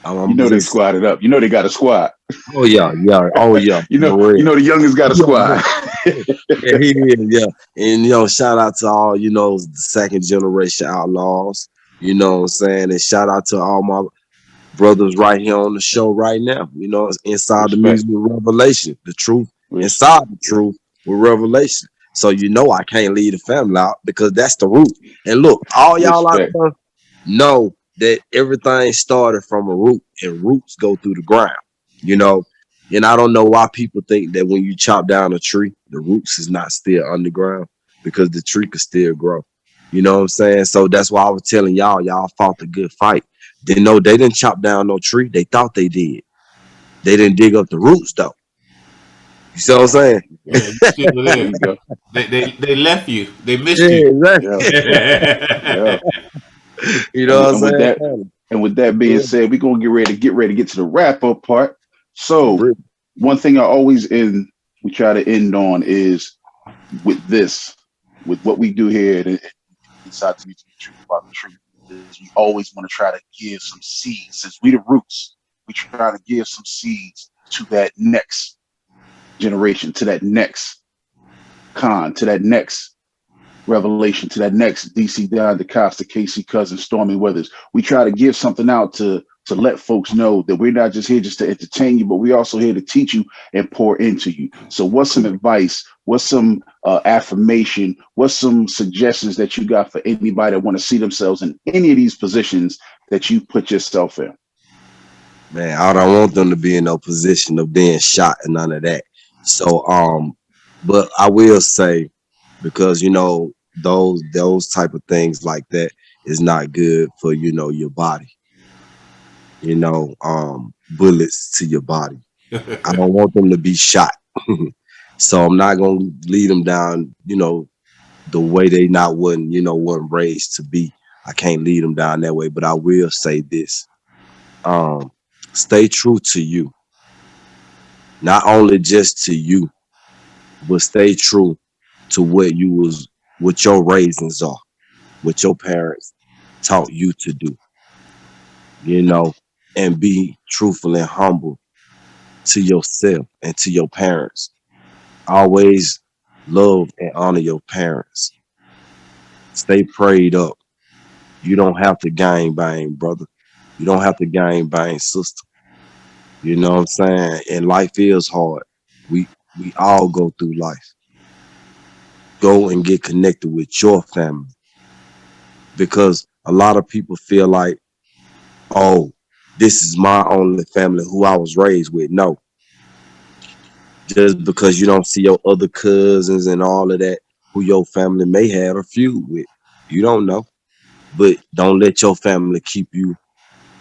A: You
B: I'm
A: know they
B: just,
A: squatted up. You know they got a squad.
B: oh yeah,
A: you know the youngest got a
B: Yeah,
A: squad.
B: yeah, he is, yeah. And you know, shout out to all, you know, the second generation outlaws, you know what I'm saying? And shout out to all my brothers right here on the show right now. You know, it's inside the
A: Respect.
B: music with revelation, the truth
A: Respect.
B: inside the truth with revelation. So you know I can't leave the family out because that's the root. And look, all y'all out
A: Respect.
B: there know that everything started from a root, and roots go through the ground, you know. And I don't know why people think that when you chop down a tree, the roots is not still underground, because the tree could still grow. You know what I'm saying? So that's why I was telling y'all fought the good fight. Didn't know they didn't chop down no tree. They thought they did. They didn't dig up the roots though. You see what I'm saying?
C: Yeah, you still
A: There
C: there.
A: you go.
C: They left you. They missed
B: Yeah,
C: you.
A: Yeah.
B: exactly.
A: Yeah.
B: You
A: And,
B: know what
A: and with that
B: I'm
A: and with that being
B: saying?
A: said, we're gonna get ready to get to the wrap up part. So
B: Really?
A: one thing I always we try to end on is with what we do here inside the music truth about the truth, is we always want to try to give some seeds. Since we the roots, we try to give some seeds to that next generation, to that next to that next revelation, to that next DC Don DeCosta, Casey Cousins, Stormy Weathers. We try to give something out to let folks know that we're not just here just to entertain you, but we're also here to teach you and pour into you. So what's some advice? What's some affirmation? What's some suggestions that you got for anybody that want to see themselves in any of these positions that you put yourself in?
B: Man, I don't want them to be in no position of being shot and none of that. So, but I will say, because you know, those type of things like that is not good for, you know, your body. You know, bullets to your body. I don't want them to be shot. So I'm not gonna lead them down, you know, the way they wasn't raised to be. I can't lead them down that way. But I will say this: stay true to you. Not only just to you, but stay true to what your raisins are, what your parents taught you to do, you know, and be truthful and humble to yourself and to your parents. Always love and honor your parents. Stay prayed up. You don't have to gang bang, brother. You don't have to gang bang, sister. You know what I'm saying? And life is hard. We all go through life. Go and get connected with your family, because a lot of people feel like, oh, this is my only family who I was raised with. No, just because you don't see your other cousins and all of that who your family may have a feud with. You don't know. But don't let your family keep you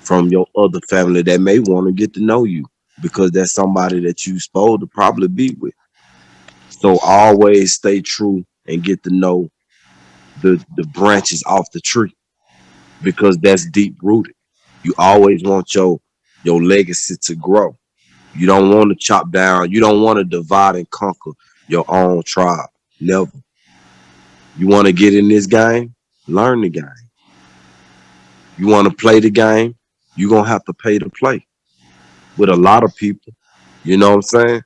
B: from your other family that may want to get to know you, because that's somebody that you supposed to probably be with. So always stay true and get to know the branches off the tree, because that's deep rooted. You always want your legacy to grow. You don't want to chop down. You don't want to divide and conquer your own tribe. Never. You want to get in this game? Learn the game. You want to play the game? You're going to have to pay to play. With a lot of people, you know what I'm saying?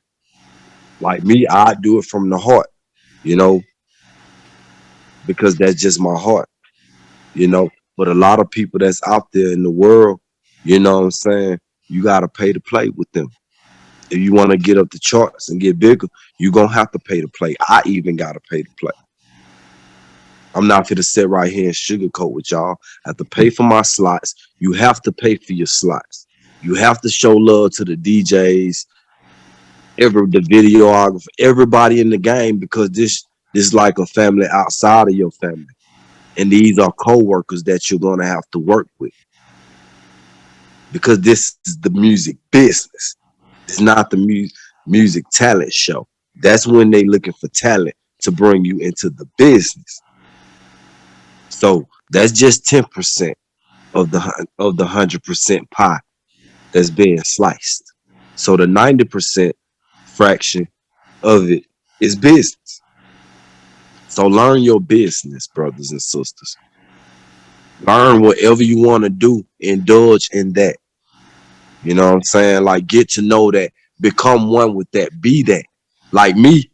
B: Like me, I do it from the heart, you know, because that's just my heart, you know. But a lot of people that's out there in the world, you know what I'm saying? You got to pay to play with them. If you want to get up the charts and get bigger, you're going to have to pay to play. I even got to pay to play. I'm not going to sit right here and sugarcoat with y'all. I have to pay for my slots. You have to pay for your slots. You have to show love to the DJs, the videographer, everybody in the game, because this is like a family outside of your family. And these are co-workers that you're going to have to work with, because this is the music business. It's not the music talent show. That's when they looking for talent to bring you into the business. So that's just 10% of the 100% pie that's being sliced. So the 90% fraction of it is business. So learn your business, brothers and sisters. Learn whatever you want to do, indulge in that. You know what I'm saying? Like, get to know that, become one with that, be that. Like me,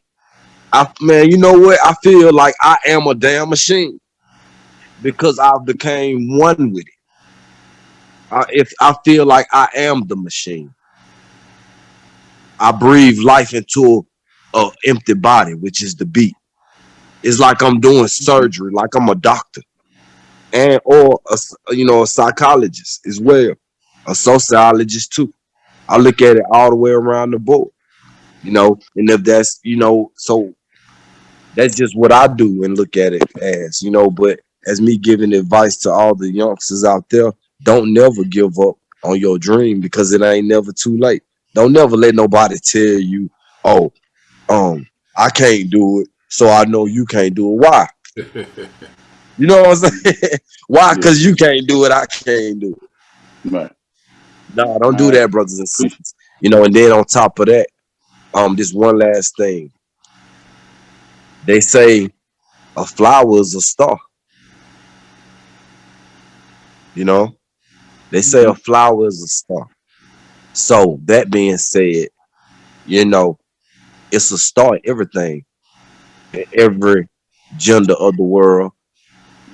B: man, you know what? I feel like I am a damn machine because I became one with it. If I feel like I am the machine, I breathe life into a empty body, which is the beat. It's like I'm doing surgery, like I'm a doctor, and or a psychologist as well, a sociologist too. I look at it all the way around the board, and if that's so that's just what I do and look at it as, but as me giving advice to all the youngsters out there, don't never give up on your dream, because it ain't never too late. Don't never let nobody tell you, oh, I can't do it, so I know you can't do it. Why? You know what I'm saying? Why? Because you can't do it, I can't do it.
A: Right.
B: No, don't do that, brothers and sisters. And then on top of that, this one last thing. They say a flower is a star. They say a flower is a star. So that being said, it's a star in everything, in every gender of the world,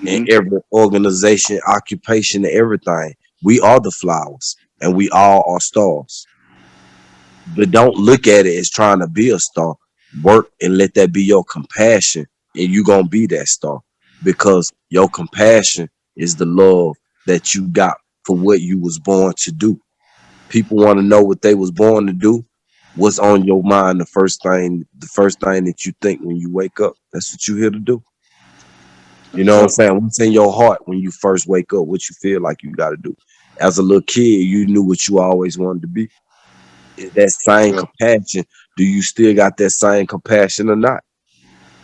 B: in every organization, occupation, and everything. We are the flowers, and we all are stars. But don't look at it as trying to be a star. Work and let that be your compassion, and you're gonna be that star, because your compassion is the love that you got for what you was born to do. People want to know what they was born to do. What's on your mind? The first thing that you think when you wake up. That's what you're here to do. You know what I'm saying? What's in your heart when you first wake up? What you feel like you got to do. As a little kid, you knew what you always wanted to be. Is that same compassion? Do you still got that same compassion or not?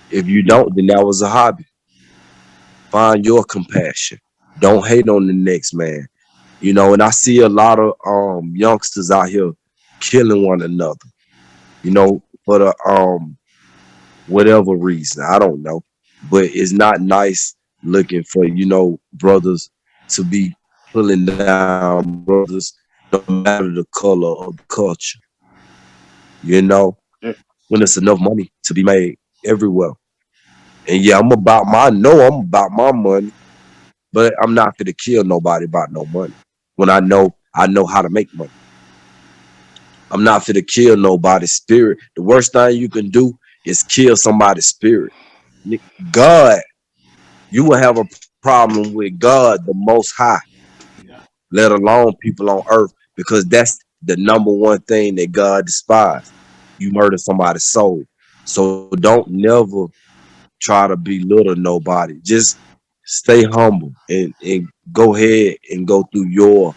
B: If you don't, then that was a hobby. Find your compassion. Don't hate on the next man. And I see a lot of youngsters out here killing one another, for the whatever reason. I don't know. But it's not nice looking for, brothers to be pulling down brothers, no matter the color of the culture. When there's enough money to be made everywhere. And yeah, I'm about my money, but I'm not gonna kill nobody about no money. When I know how to make money. I'm not gonna kill nobody's spirit. The worst thing you can do is kill somebody's spirit. God, you will have a problem with God, the Most High. let alone people on earth, because that's the number one thing that God despises. You murder somebody's soul. So don't never try to belittle nobody. Just stay humble and go ahead and go through your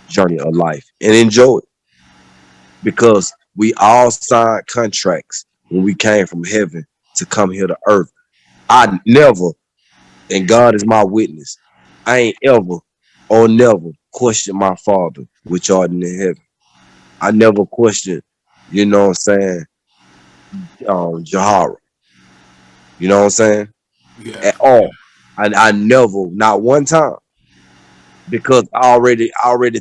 B: journey of life and enjoy it. Because we all signed contracts when we came from heaven to come here to earth. I never, and God is my witness, I ain't ever or never questioned my Father which art in heaven. I never questioned, you know what I'm saying, Jahara. You know what I'm saying?
C: Yeah.
B: At all. I never, not one time, because I already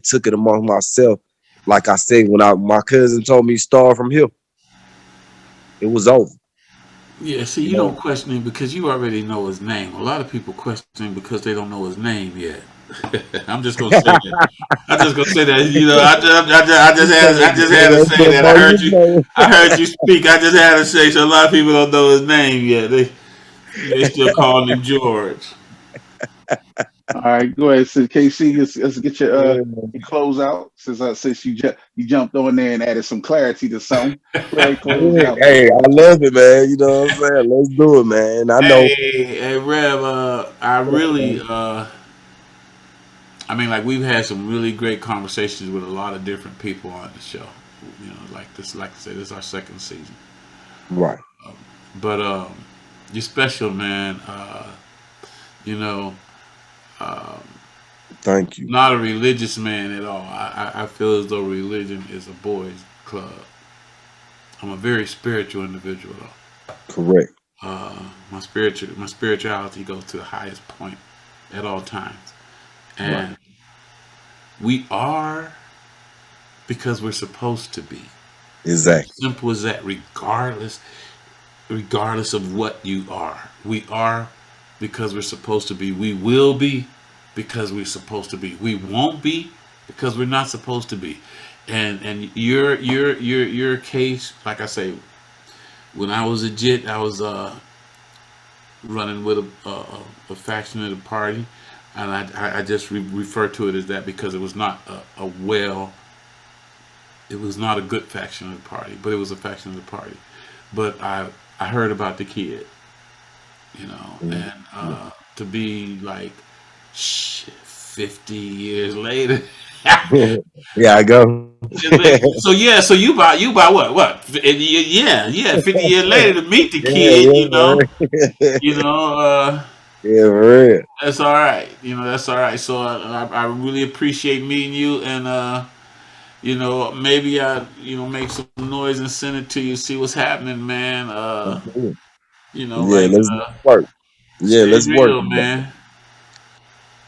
B: took it among myself. Like I said, when my cousin told me start from here, it was over.
C: Yeah, see,
B: You
C: you don't
B: know,
C: question him because you already know his name. A lot of people question him because they don't know his name yet. I'm just gonna say that. I'm just gonna say that. You know, I just had to say that. I heard you speak. I just had to say. So a lot of people don't know his name yet. They still calling him George.
A: All right, go ahead, so KC. Let's get your close out since you jumped on there and added some clarity to something. Go ahead, close out, my
B: Hey, I
A: boy.
B: love it, man. You know what I'm saying? Let's do it, man. I know.
C: Hey, Rev. I really. I mean, like we've had some really great conversations with a lot of different people on the show. You know, like this. Like I said, this is our second season.
B: Right.
C: But you're special, man. You know,
B: Thank you.
C: not a religious man at all. I feel as though religion is a boys' club. I'm a very spiritual individual, though.
B: Correct.
C: My spirituality goes to the highest point at all times, and
B: Right.
C: we are because we're supposed to be.
B: Exactly.
C: Simple as that. Regardless of what you are, we are because we're supposed to be. We will be because we're supposed to be. We won't be because we're not supposed to be. And your case, like I say, when I was a jit, I was running with a faction of the party, and I just refer to it as that because it was not it was not a good faction of the party, but it was a faction of the party. But I heard about the kid, you know, and to be like 50 years later.
B: Yeah, I go.
C: So you about what? Yeah, 50 years later to meet the kid,
B: Yeah, yeah,
C: you know,
B: yeah, for real.
C: that's all right. You know, that's all right. So I really appreciate meeting you, and you know, maybe make some noise and send it to you, see what's happening, man. You know,
B: Yeah,
C: like
B: let's work. Yeah,
C: stay
B: let's work.
C: real, man.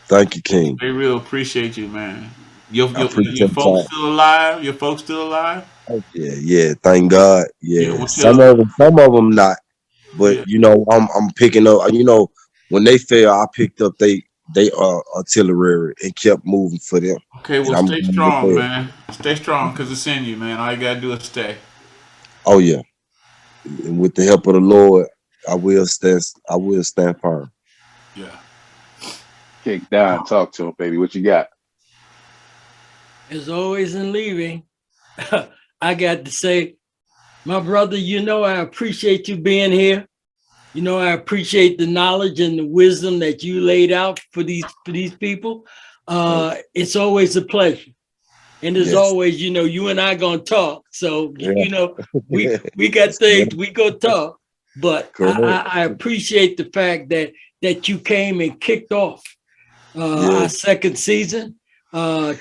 B: Thank you, King.
C: Stay real. Appreciate you, man. Your
B: I
C: your your
B: appreciate the
C: folks
B: time.
C: still alive? Your folks still alive?
B: Oh, yeah, yeah. Thank God.
C: Yeah,
B: Yeah,
C: well tell
B: some of them not, but
C: yeah.
B: you know, I'm picking up. You know, when they fail, I picked up they artillery and kept moving for them,
C: Okay,
B: and
C: well
B: I'm
C: stay
B: going with
C: strong,
B: that.
C: man. Stay strong because it's in you, man. All you gotta do is stay.
B: Oh yeah, and with the help of the Lord, I will stand. I will stand firm.
C: Yeah.
A: Kick down, talk to him, baby. What you got?
D: As always, in leaving, I got to say, my brother, you know, I appreciate you being here. You know, I appreciate the knowledge and the wisdom that you laid out for these people. It's always a pleasure. And as
B: Yes.
D: always, you know, you and I gonna talk. So,
B: Yeah.
D: you know, we got things we go talk. But I appreciate the fact that you came and kicked off our second season.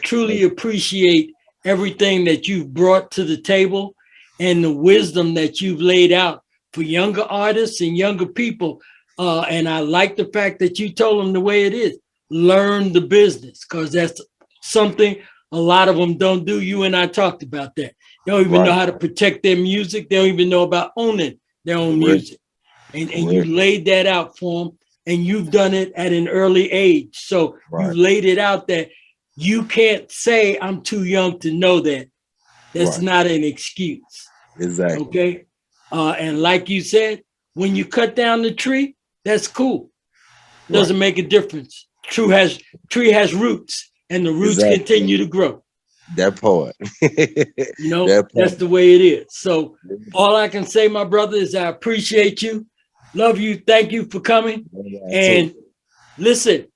D: Truly appreciate everything that you've brought to the table and the wisdom that you've laid out for younger artists and younger people. And I like the fact that you told them the way it is. Learn the business, because that's something a lot of them don't do. You and I talked about that. They don't even know how to protect their music. They don't even know about owning their own music. And you laid that out for them, and you've done it at an early age. So you've laid it out that you can't say I'm too young to know that. That's not an excuse.
B: Exactly.
D: Okay. And like you said, when you cut down the tree, that's cool. Doesn't make a difference. Tree has roots. and the roots
B: Exactly.
D: continue to grow.
B: That part.
D: You know,
B: That part.
D: that's the way it is. So all I can say, my brother, is I appreciate you. Love you. Thank you for coming. And listen,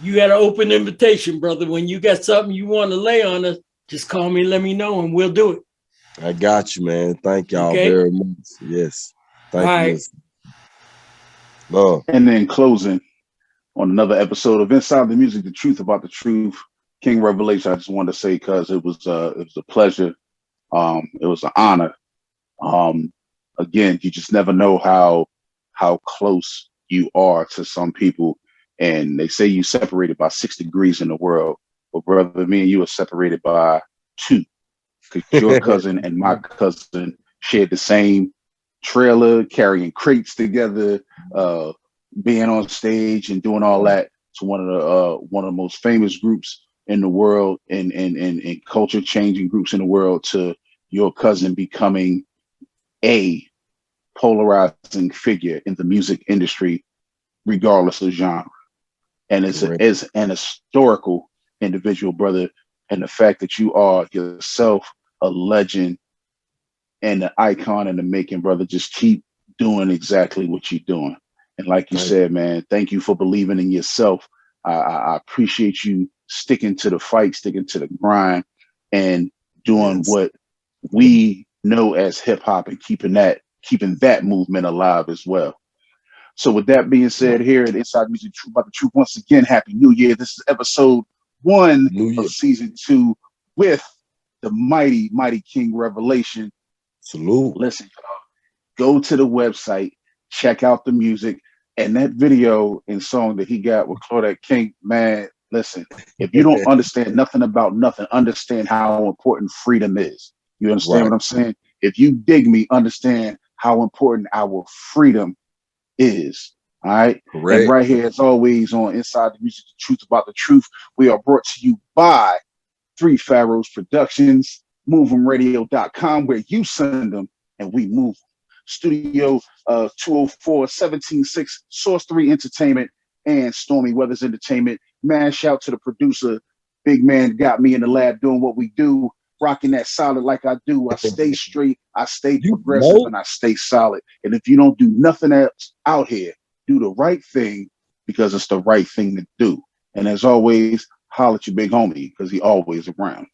D: you got an open invitation, brother. When you got something you want to lay on us, just call me and let me know, and we'll do it.
B: I got you, man. Thank y'all very much. Yes. Thank you. Love.
A: And then closing on another episode of Inside the Music, the truth about the truth, King Revelation. I just wanted to say, because it was a pleasure. It was an honor. Again, you just never know how close you are to some people. And they say you separated by 6 degrees in the world. But brother, me and you are separated by 2. Because your cousin and my cousin shared the same trailer, carrying crates together, being on stage and doing all that. To one of the most famous groups in the world, and culture changing groups in the world, to your cousin becoming a polarizing figure in the music industry, regardless of genre. And as an historical individual, brother, and the fact that you are yourself a legend and an icon in the making, brother, just keep doing exactly what you're doing. And like you said, man, thank you for believing in yourself. I appreciate you sticking to the fight, sticking to the grind, and doing what we know as hip hop, and keeping that movement alive as well. So with that being said, here at Inside Music, Truth About the Truth, once again, Happy New Year. This is episode 1 of season 2 with the mighty King Revelation.
B: Salute.
A: Listen, go to the website, check out the music, and that video and song that he got with Claudette King. Man, listen, if you don't understand nothing about nothing, understand how important freedom is. You understand what I'm saying? If you dig me, understand how important our freedom is. All right.
B: Correct.
A: And right here, as always, on Inside the Music, the Truth About the Truth, we are brought to you by 3 Pharaohs Productions, Movemradio.com, where you send them and we move them. Studio 204-176, Source 3 Entertainment, and Stormy Weathers Entertainment. Man, shout to the producer. Big man got me in the lab doing what we do, rocking that solid like I do. I stay straight, I stay progressive, and I stay solid. And if you don't do nothing else out here, do the right thing, because it's the right thing to do. And as always, holler at your big homie, because he always around.